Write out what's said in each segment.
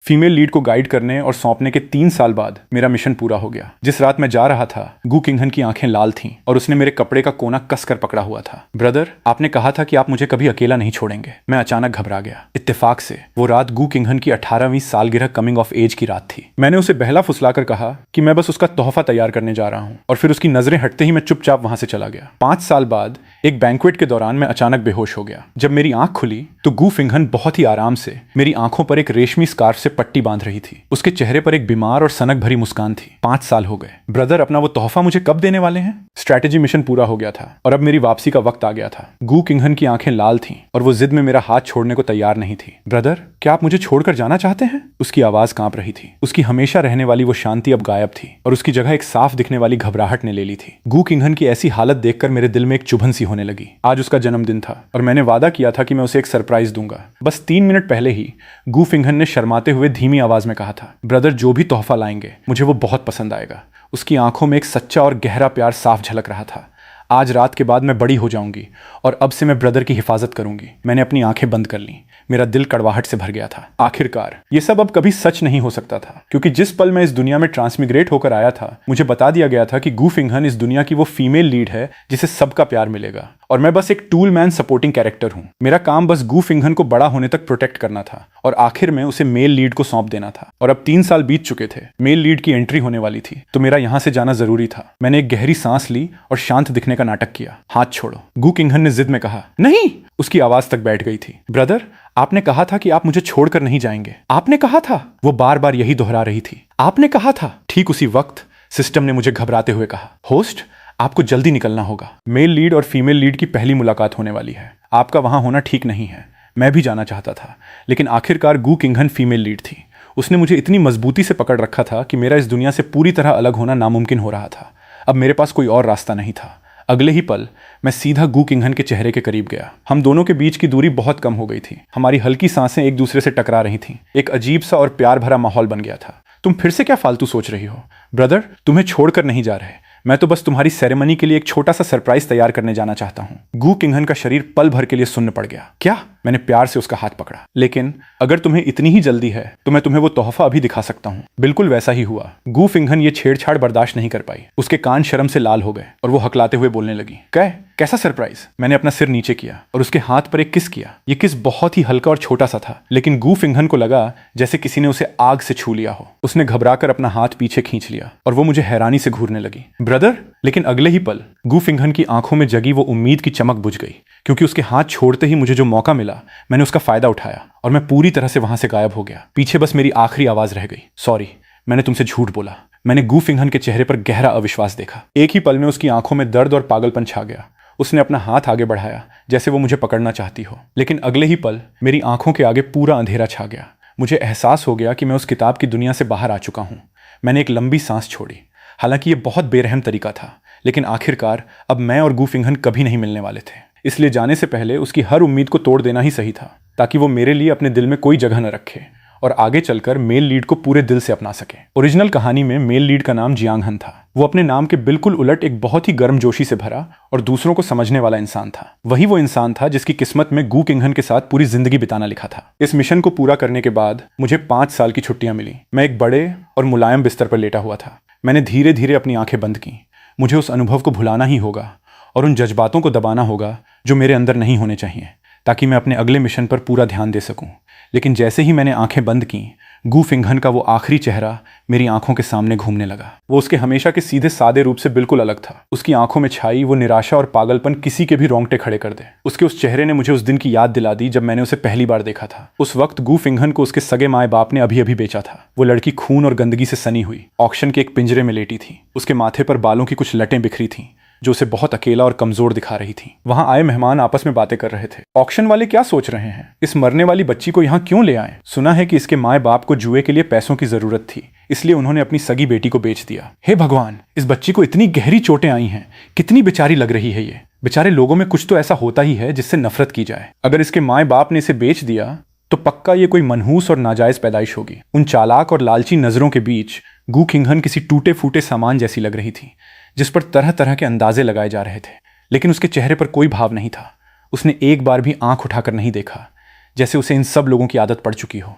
Female lead को guide करने और सौंपने के 3 साल बाद मेरा मिशन पूरा हो गया। जिस रात मैं जा रहा था, गू किंगहन की आंखें लाल थीं और उसने मेरे कपड़े का कोना कसकर पकड़ा हुआ था। ब्रदर, आपने कहा था कि आप मुझे कभी अकेला नहीं छोड़ेंगे। मैं अचानक घबरा गया। इत्तेफाक से वो रात गू किंगहन की 18वीं सालगिरह कमिंग ऑफ एज की रात थी। मैंने उसे बहला फुसलाकर कहा कि मैं बस उसका तोहफा तैयार करने जा रहा हूं, और फिर उसकी नजरें हटते ही मैं चुपचाप वहां से चला गया। 5 साल बाद एक बैंक्वेट के दौरान मैं अचानक बेहोश हो गया। जब मेरी आंख खुली तो गू किंगहन बहुत ही आराम से मेरी आंखों पर एक रेशमी स्कार्फ से पट्टी बांध रही थी। उसके चेहरे पर एक बीमार और सनक भरी मुस्कान थी। 5 साल हो गए। ब्रदर, अपना वो तोहफा मुझे कब देने वाले हैं? स्ट्रैटेजी मिशन पूरा हो गया था और अब मेरी वापसी का वक्त आ गया था। गू किंगहन की आंखें लाल थीं और वो जिद में मेरा हाथ छोड़ने को तैयार नहीं थी। ब्रदर, क्या आप मुझे छोड़कर जाना चाहते हैं? उसकी आवाज कांप रही थी। उसकी हमेशा रहने वाली वो शांति अब गायब थी और उसकी जगह एक साफ दिखने वाली घबराहट ने ले ली थी। गू किंगहन की ऐसी हालत देखकर मेरे दिल में एक चुभन सी होने लगी। आज उसका जन्मदिन था और मैंने वादा किया था कि मैं उसे एक सरप्राइज दूंगा। बस 3 मिनट पहले ही गू किंगहन ने शर्माते हुए धीमी आवाज में कहा था, ब्रदर, जो भी तोहफा लाएंगे मुझे वो बहुत पसंद आएगा। उसकी आंखों में एक सच्चा और गहरा प्यार साफ झलक रहा था। आज रात के बाद मैं बड़ी हो जाऊंगी और अब से मैं ब्रदर की हिफाजत करूंगी। मैंने अपनी आंखें बंद कर लीं। मेरा दिल कड़वाहट से भर गया था। आखिरकार ये सब अब कभी सच नहीं हो सकता था, क्योंकि जिस पल मैं इस दुनिया में ट्रांसमिग्रेट होकर आया था, मुझे बता दिया गया था कि गू किंगहन इस दुनिया की वो फीमेल लीड है जिसे सबका प्यार मिलेगा और मैं बस एक टूल मैन सपोर्टिंग कैरेक्टर हूं। मेरा काम बस गू किंगहन को बड़ा होने तक प्रोटेक्ट करना था और आखिर में उसे मेल लीड को सौंप देना था। और अब 3 साल बीत चुके थे। मेल लीड की एंट्री होने वाली थी, तो मेरा यहां से जाना जरूरी था। मैंने एक गहरी सांस ली और शांत दिखने का नाटक किया। हाथ छोड़ो, गू किंगहन ने जिद में कहा। नहीं, उसकी आवाज तक बैठ गई थी। ब्रदर, आपने कहा था कि आप मुझे छोड़कर नहीं जाएंगे। आपने कहा था। वो बार बार यही दोहरा रही थी। आपने कहा था। ठीक उसी वक्त सिस्टम ने मुझे घबराते हुए कहा, होस्ट, आपको जल्दी निकलना होगा। मेल लीड और फीमेल लीड की पहली मुलाकात होने वाली है। आपका वहां होना ठीक नहीं है। मैं भी जाना चाहता था, लेकिन आखिरकार गू किंगहन फीमेल लीड थी। उसने मुझे इतनी मजबूती से पकड़ रखा था कि मेरा इस दुनिया से पूरी तरह अलग होना नामुमकिन हो रहा था। अब मेरे पास कोई और रास्ता नहीं था। अगले ही पल मैं सीधा गू किंगहन के चेहरे के करीब गया। हम दोनों के बीच की दूरी बहुत कम हो गई थी। हमारी हल्की सांसें एक दूसरे से टकरा रही थीं। एक अजीब सा और प्यार भरा माहौल बन गया था। तुम फिर से क्या फालतू सोच रही हो? ब्रदर, तुम्हें छोड़कर नहीं जा रहे। मैं तो बस तुम्हारी सेरेमनी के लिए एक छोटा सा सरप्राइज तैयार करने जाना चाहता हूँ। गू किंगहन का शरीर पल भर के लिए सुन्न पड़ गया। क्या? मैंने प्यार से उसका हाथ पकड़ा। लेकिन अगर तुम्हें इतनी ही जल्दी है तो मैं तुम्हें वो तोहफा अभी दिखा सकता हूँ। बिल्कुल वैसा ही हुआ। गू किंगहन ये छेड़छाड़ बर्दाश्त नहीं कर पाई। उसके कान शर्म से लाल हो गए और वो हकलाते हुए बोलने लगी, कैसा सरप्राइज? मैंने अपना सिर नीचे किया और उसके हाथ पर एक किस किया। ये किस बहुत ही हल्का और छोटा सा था, लेकिन गू किंगहन को लगा जैसे किसी ने उसे आग से छू लिया हो। उसने घबराकर अपना हाथ पीछे खींच लिया और वो मुझे हैरानी से घूरने लगी। ब्रदर, लेकिन अगले ही पल गू किंगहन की आंखों में जगी वो उम्मीद की चमक बुझ गई, क्योंकि उसके हाथ छोड़ते ही मुझे जो मौका मिला, मैंने उसका फायदा उठाया और मैं पूरी तरह से वहां से गायब हो गया। पीछे बस मेरी आखिरी आवाज रह गई, सॉरी, मैंने तुमसे झूठ बोला। मैंने गू किंगहन के चेहरे पर गहरा अविश्वास देखा। एक ही पल में उसकी आंखों में दर्द और पागलपन छा गया। उसने अपना हाथ आगे बढ़ाया जैसे वो मुझे पकड़ना चाहती हो, लेकिन अगले ही पल मेरी आंखों के आगे पूरा अंधेरा छा गया। मुझे एहसास हो गया कि मैं उस किताब की दुनिया से बाहर आ चुका हूं। मैंने एक लंबी सांस छोड़ी। हालांकि ये बहुत बेरहम तरीका था, लेकिन आखिरकार अब मैं और गू किंगहन कभी नहीं मिलने वाले थे। इसलिए जाने से पहले उसकी हर उम्मीद को तोड़ देना ही सही था, ताकि वो मेरे लिए अपने दिल में कोई जगह न रखे और आगे चलकर मेल लीड को पूरे दिल से अपना सके। ओरिजिनल कहानी में मेल लीड का नाम जियांगहन था। वो अपने नाम के बिल्कुल उलट एक बहुत ही गर्मजोशी से भरा और दूसरों को समझने वाला इंसान था। वही वो इंसान था जिसकी किस्मत में गू किंगहन के साथ पूरी जिंदगी बिताना लिखा था। इस मिशन को पूरा करने के बाद मुझे 5 साल की छुट्टियां मिली। मैं एक बड़े और मुलायम बिस्तर पर लेटा हुआ था। मैंने धीरे धीरे अपनी आंखें बंद की। मुझे उस अनुभव को भुलाना ही होगा और उन जज्बातों को दबाना होगा जो मेरे अंदर नहीं होने चाहिए, ताकि मैं अपने अगले मिशन पर पूरा ध्यान दे सकूं। लेकिन जैसे ही मैंने आंखें बंद की, गू किंगहन का वो आखिरी चेहरा मेरी आंखों के सामने घूमने लगा। वो उसके हमेशा के सीधे सादे रूप से बिल्कुल अलग था। उसकी आंखों में छाई वो निराशा और पागलपन किसी के भी रोंगटे खड़े कर दे। उसके उस चेहरे ने मुझे उस दिन की याद दिला दी जब मैंने उसे पहली बार देखा था। उस वक्त गू किंगहन को उसके सगे माए बाप ने अभी अभी बेचा था। वो लड़की खून और गंदगी से सनी हुई ऑक्शन के एक पिंजरे में लेटी थी। उसके माथे पर बालों की कुछ लटें बिखरी थीं जो उसे बहुत अकेला और कमजोर दिखा रही थी। वहां आए मेहमान आपस में बातें कर रहे थे। ऑक्शन वाले क्या सोच रहे हैं? इस मरने वाली बच्ची को यहाँ क्यों ले आए? सुना है कि इसके माए बाप को जुए के लिए पैसों की जरूरत थी, इसलिए उन्होंने अपनी सगी बेटी को बेच दिया। हे भगवान, इस बच्ची को इतनी गहरी चोटें आई हैं। कितनी बेचारी लग रही है ये। बेचारे लोगों में कुछ तो ऐसा होता ही है जिससे नफरत की जाए। अगर इसके माए बाप ने इसे बेच दिया तो पक्का ये कोई मनहूस और नाजायज पैदाइश होगी। उन चालाक और लालची नजरों के बीच गू किंगहन किसी टूटे फूटे सामान जैसी लग रही थी, जिस पर तरह तरह के अंदाजे लगाए जा रहे थे, लेकिन उसके चेहरे पर कोई भाव नहीं था। उसने एक बार भी आंख उठाकर नहीं देखा, जैसे उसे इन सब लोगों की आदत पड़ चुकी हो।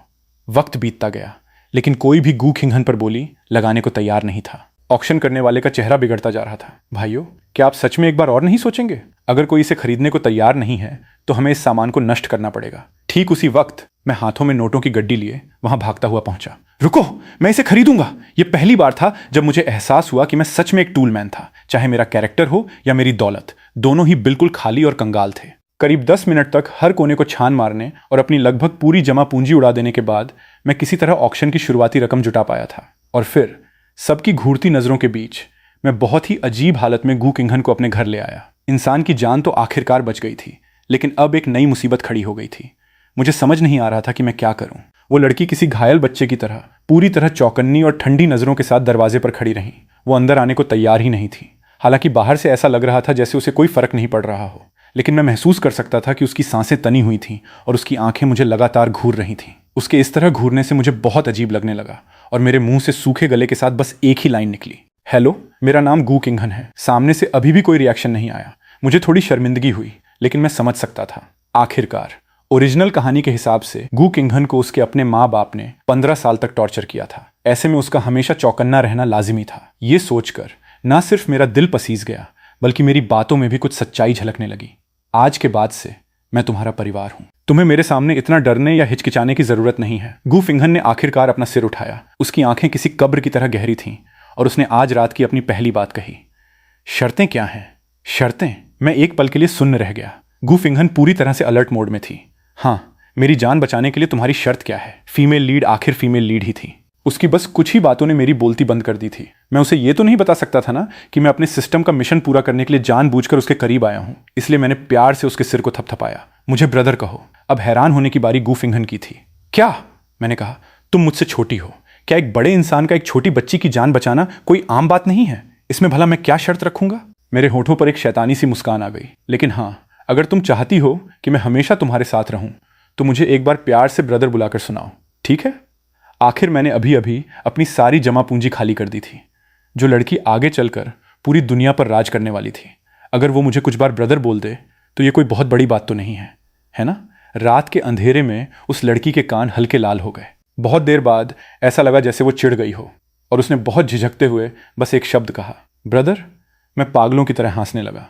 वक्त बीतता गया, लेकिन कोई भी गू खिंघन पर बोली लगाने को तैयार नहीं था। ऑक्शन करने वाले का चेहरा बिगड़ता जा रहा था। भाइयों, क्या आप सच में एक बार और नहीं सोचेंगे? अगर कोई इसे खरीदने को तैयार नहीं है तो हमें इस सामान को नष्ट करना पड़ेगा। ठीक उसी वक्त मैं हाथों में नोटों की गड्डी लिए वहां भागता हुआ पहुंचा। रुको, मैं इसे खरीदूंगा। यह पहली बार था जब मुझे एहसास हुआ कि मैं सच में एक टूलमैन था। चाहे मेरा कैरेक्टर हो या मेरी दौलत, दोनों ही बिल्कुल खाली और कंगाल थे। करीब 10 मिनट तक हर कोने को छान मारने और अपनी लगभग पूरी जमा पूंजी उड़ा देने के बाद मैं किसी तरह ऑक्शन की शुरुआती रकम जुटा पाया था। और फिर सबकी घूरती नजरों के बीच मैं बहुत ही अजीब हालत में गू किंघन को अपने घर ले आया। इंसान की जान तो आखिरकार बच गई थी, लेकिन अब एक नई मुसीबत खड़ी हो गई थी। मुझे समझ नहीं आ रहा था कि मैं क्या करूं। वो लड़की किसी घायल बच्चे की तरह पूरी तरह चौकन्नी और ठंडी नजरों के साथ दरवाजे पर खड़ी रही। वो अंदर आने को तैयार ही नहीं थी। हालांकि बाहर से ऐसा लग रहा था जैसे उसे कोई फर्क नहीं पड़ रहा हो, लेकिन मैं महसूस कर सकता था कि उसकी सांसें तनी हुई थीं और उसकी आंखें मुझे लगातार घूर रही थीं। उसके इस तरह घूरने से मुझे बहुत अजीब लगने लगा और मेरे मुंह से सूखे गले के साथ बस एक ही लाइन निकली, हेलो, मेरा नाम गू किंघन है। सामने से अभी भी कोई रिएक्शन नहीं आया। मुझे थोड़ी शर्मिंदगी हुई, लेकिन मैं समझ सकता था। आखिरकार ओरिजिनल कहानी के हिसाब से गू किंघन को उसके अपने माँ बाप ने 15 साल तक टॉर्चर किया था। ऐसे में उसका हमेशा चौकन्ना रहना लाजिमी था। ये सोचकर ना सिर्फ मेरा दिल पसीज गया, बल्कि मेरी बातों में भी कुछ सच्चाई झलकने लगी। आज के बाद से मैं तुम्हारा परिवार हूं। तुम्हें मेरे सामने इतना डरने या हिचकिचाने की जरूरत नहीं है। गू किंघन ने आखिरकार अपना सिर उठाया। उसकी आंखें किसी कब्र की तरह गहरी थीं और उसने आज रात की अपनी पहली बात कही। शर्तें क्या हैं? शर्तें? मैं एक पल के लिए सुन्न रह गया। गू किंघन पूरी तरह से अलर्ट मोड में थी। हाँ, मेरी जान बचाने के लिए तुम्हारी शर्त क्या है? फीमेल लीड आखिर फीमेल लीड ही थी। उसकी बस कुछ ही बातों ने मेरी बोलती बंद कर दी थी। मैं उसे ये तो नहीं बता सकता था ना कि मैं अपने सिस्टम का मिशन पूरा करने के लिए जानबूझकर उसके करीब आया हूं। इसलिए मैंने प्यार से उसके सिर को थपथपाया। मुझे ब्रदर कहो। अब हैरान होने की बारी गू किंघन की थी। क्या? मैंने कहा, तुम मुझसे छोटी हो। क्या एक बड़े इंसान का एक छोटी बच्ची की जान बचाना कोई आम बात नहीं है? इसमें भला मैं क्या शर्त रखूंगा? मेरे होठों पर एक शैतानी सी मुस्कान आ गई। लेकिन हाँ, अगर तुम चाहती हो कि मैं हमेशा तुम्हारे साथ रहूं तो मुझे एक बार प्यार से ब्रदर बुलाकर सुनाओ, ठीक है? आखिर मैंने अभी अभी अपनी सारी जमा पूंजी खाली कर दी थी। जो लड़की आगे चलकर पूरी दुनिया पर राज करने वाली थी, अगर वो मुझे कुछ बार ब्रदर बोल दे तो ये कोई बहुत बड़ी बात तो नहीं है ना? रात के अंधेरे में उस लड़की के कान हल्के लाल हो गए। बहुत देर बाद ऐसा लगा जैसे वो चिढ़ गई हो और उसने बहुत झिझकते हुए बस एक शब्द कहा, ब्रदर। मैं पागलों की तरह हंसने लगा,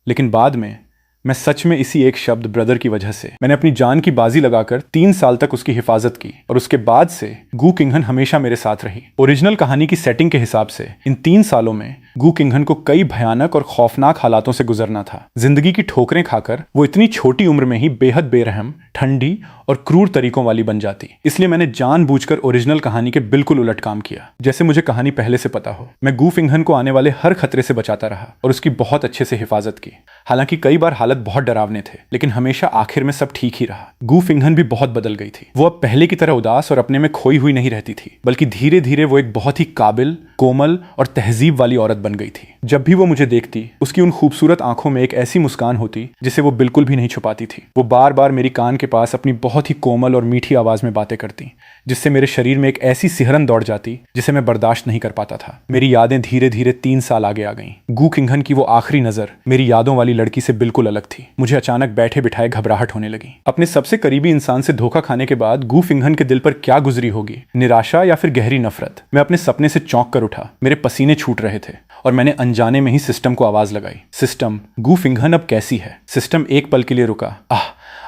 लेकिन बाद में मैं सच में इसी एक शब्द ब्रदर की वजह से मैंने अपनी जान की बाजी लगाकर 3 साल तक उसकी हिफाजत की और उसके बाद से गू किंघन हमेशा मेरे साथ रही। ओरिजिनल कहानी की सेटिंग के हिसाब से इन 3 सालों में गू किंघन को कई भयानक और खौफनाक हालातों से गुजरना था। जिंदगी की ठोकरें खाकर वो इतनी छोटी उम्र में ही बेहद बेरहम, ठंडी और क्रूर तरीकों वाली बन जाती। इसलिए मैंने जानबूझकर ओरिजिनल कहानी के बिल्कुल उलट काम किया। जैसे मुझे कहानी पहले से पता हो, मैं गू किंघन को आने वाले हर खतरे से बचाता रहा और उसकी बहुत अच्छे से हिफाजत की। हालांकि कई बार हालत बहुत डरावने थे, लेकिन हमेशा आखिर में सब ठीक ही रहा। गू किंघन भी बहुत बदल गई थी। वो अब पहले की तरह उदास और अपने में खोई हुई नहीं रहती थी, बल्कि धीरे धीरे वो एक बहुत ही काबिल, कोमल और तहजीब वाली औरत बन गई थी। जब भी वो मुझे देखती, उसकी उन खूबसूरत आंखों में एक ऐसी मुस्कान होती जिसे वो बिल्कुल भी नहीं छुपाती थी। वो बार बार मेरी कान के पास अपनी बहुत ही कोमल और मीठी आवाज में बातें करती, जिससे मेरे शरीर में एक ऐसी सिहरन दौड़ जाती जिसे मैं बर्दाश्त नहीं कर पाता था। मेरी यादें धीरे धीरे 3 साल आगे आ गईं। गू किंघन की वो आखिरी नजर मेरी यादों वाली लड़की से बिल्कुल अलग थी। मुझे अचानक बैठे बिठाए घबराहट होने लगी। अपने सबसे करीबी इंसान से धोखा खाने के बाद गू किंघन के दिल पर क्या गुजरी होगी, निराशा या फिर गहरी नफरत? मैं अपने सपने से चौंक कर उठा। मेरे पसीने छूट रहे थे और मैंने अनजाने में ही सिस्टम को आवाज लगाई, सिस्टम, गू किंघन अब कैसी है? सिस्टम एक पल के लिए रुका।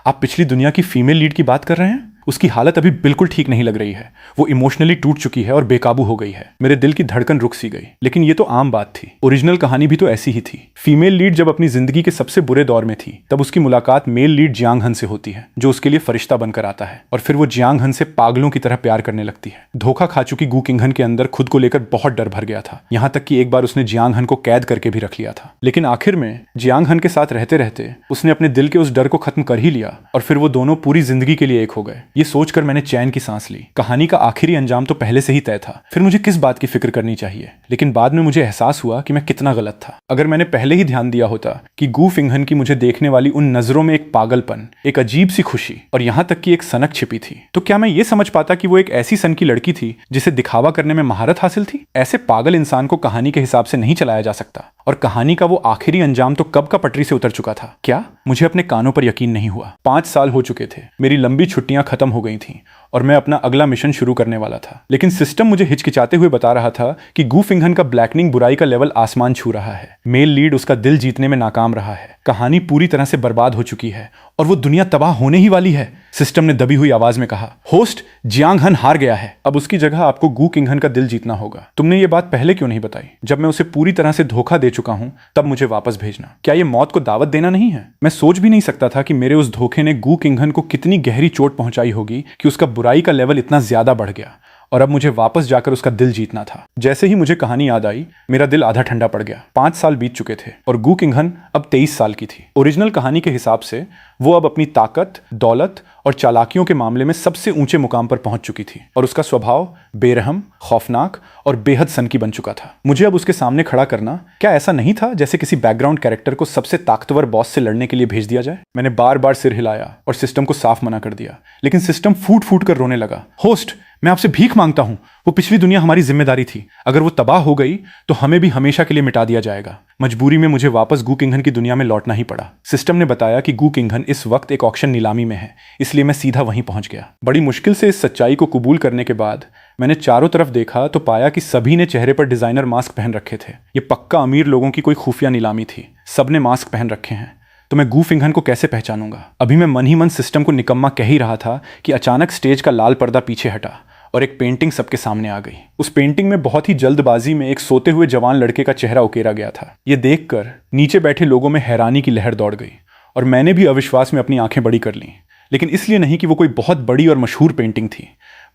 आप पिछली दुनिया की फीमेल लीड की बात कर रहे हैं? उसकी हालत अभी बिल्कुल ठीक नहीं लग रही है। वो इमोशनली टूट चुकी है और बेकाबू हो गई है। मेरे दिल की धड़कन रुक सी गई। लेकिन ये तो आम बात थी। ओरिजिनल कहानी भी तो ऐसी ही थी। फीमेल लीड जब अपनी जिंदगी के सबसे बुरे दौर में थी, तब उसकी मुलाकात मेल लीड जियांग हन से होती है, जो उसके लिए फरिश्ता बनकर आता है और फिर वो जियांग हन से पागलों की तरह प्यार करने लगती है। धोखा खा चुकी गू किंघन के अंदर खुद को लेकर बहुत डर भर गया था। यहाँ तक कि एक बार उसने जियांग हन को कैद करके भी रख लिया था। लेकिन आखिर में जियांग हन के साथ रहते रहते उसने अपने दिल के उस डर को खत्म कर ही लिया और फिर वो दोनों पूरी जिंदगी के लिए एक हो गए। ये सोचकर मैंने चैन की सांस ली। कहानी का आखिरी अंजाम तो पहले से ही तय था, फिर मुझे किस बात की फिक्र करनी चाहिए? लेकिन बाद में मुझे एहसास हुआ कि मैं कितना गलत था। अगर मैंने पहले ही ध्यान दिया होता कि गू किंघन की मुझे देखने वाली उन नजरों में एक पागलपन, एक अजीब सी खुशी और यहाँ तक कि एक सनक छिपी थी, तो क्या मैं ये समझ पाता कि वो एक ऐसी सन की लड़की थी जिसे दिखावा करने में महारत हासिल थी? ऐसे पागल इंसान को कहानी के हिसाब से नहीं चलाया जा सकता। और कहानी का वो आखिरी अंजाम तो कब का पटरी से उतर चुका था। क्या मुझे अपने कानों पर यकीन नहीं हुआ? 5 साल हो चुके थे। मेरी लंबी छुट्टियां खत्म हो गई थीं और मैं अपना अगला मिशन शुरू करने वाला था। लेकिन सिस्टम मुझे हिचकिचाते हुए बता रहा था कि गू फिंगहन का ब्लैकनिंग बुराई का लेवल आसमान छू रहा है। मेल लीड उसका दिल जीतने में नाकाम रहा है। कहानी पूरी तरह से बर्बाद हो चुकी है और वो दुनिया तबाह होने ही वाली है। सिस्टम ने दबी हुई आवाज में कहा, होस्ट, जियांग हन हार गया है। अब उसकी जगह आपको गू किंगहन का दिल जीतना होगा। तुमने ये बात पहले क्यों नहीं बताई? जब मैं उसे पूरी तरह से धोखा दे चुका हूं तब मुझे वापस भेजना। क्या ये मौत को दावत देना नहीं है? मैं सोच भी नहीं सकता था कि मेरे उस धोखे ने गू किंगहन को कितनी गहरी चोट पहुंचाई होगी कि उसका बुराई का लेवल इतना ज्यादा बढ़ गया और अब मुझे वापस जाकर उसका दिल जीतना था। जैसे ही मुझे कहानी याद आई, मेरा दिल आधा ठंडा पड़ गया। 5 साल बीत चुके थे और गू किंगहन अब 23 साल की थी। ओरिजिनल कहानी के हिसाब से वो अब अपनी ताकत, दौलत और चालाकियों के मामले में सबसे ऊंचे मुकाम पर पहुंच चुकी थी और उसका स्वभाव बेरहम, खौफनाक और बेहद सनकी बन चुका था। मुझे अब उसके सामने खड़ा करना क्या ऐसा नहीं था जैसे किसी बैकग्राउंड कैरेक्टर को सबसे ताकतवर बॉस से लड़ने के लिए भेज दिया जाए? मैंने बार बार सिर हिलाया और सिस्टम को साफ मना कर दिया, लेकिन सिस्टम फूट फूट कर रोने लगा। होस्ट, मैं आपसे भीख मांगता हूं। वो पिछली दुनिया हमारी जिम्मेदारी थी। अगर वो तबाह हो गई तो हमें भी हमेशा के लिए मिटा दिया जाएगा। मजबूरी में मुझे वापस गू किंगहन की दुनिया में लौटना ही पड़ा। सिस्टम ने बताया कि गू किंगहन इस वक्त एक ऑक्शन नीलामी में है, इसलिए मैं सीधा वहीं पहुंच गया। बड़ी मुश्किल से इस सच्चाई को कबूल करने के बाद मैंने चारों तरफ देखा तो पाया कि सभी ने चेहरे पर डिजाइनर मास्क पहन रखे थे। ये पक्का अमीर लोगों की कोई खुफिया नीलामी थी। सबने मास्क पहन रखे हैं। तो मैं गू फिंगहन को कैसे पहचानूंगा? अभी मैं मन ही मन सिस्टम को निकम्मा कह ही रहा था कि अचानक स्टेज का लाल पर्दा पीछे हटा और एक पेंटिंग सबके सामने आ गई। उस पेंटिंग में बहुत ही जल्दबाजी में एक सोते हुए जवान लड़के का चेहरा उकेरा गया था। ये देखकर नीचे बैठे लोगों में हैरानी की लहर दौड़ गई और मैंने भी अविश्वास में अपनी आंखें बड़ी कर लीं। लेकिन इसलिए नहीं कि वो कोई बहुत बड़ी और मशहूर पेंटिंग थी,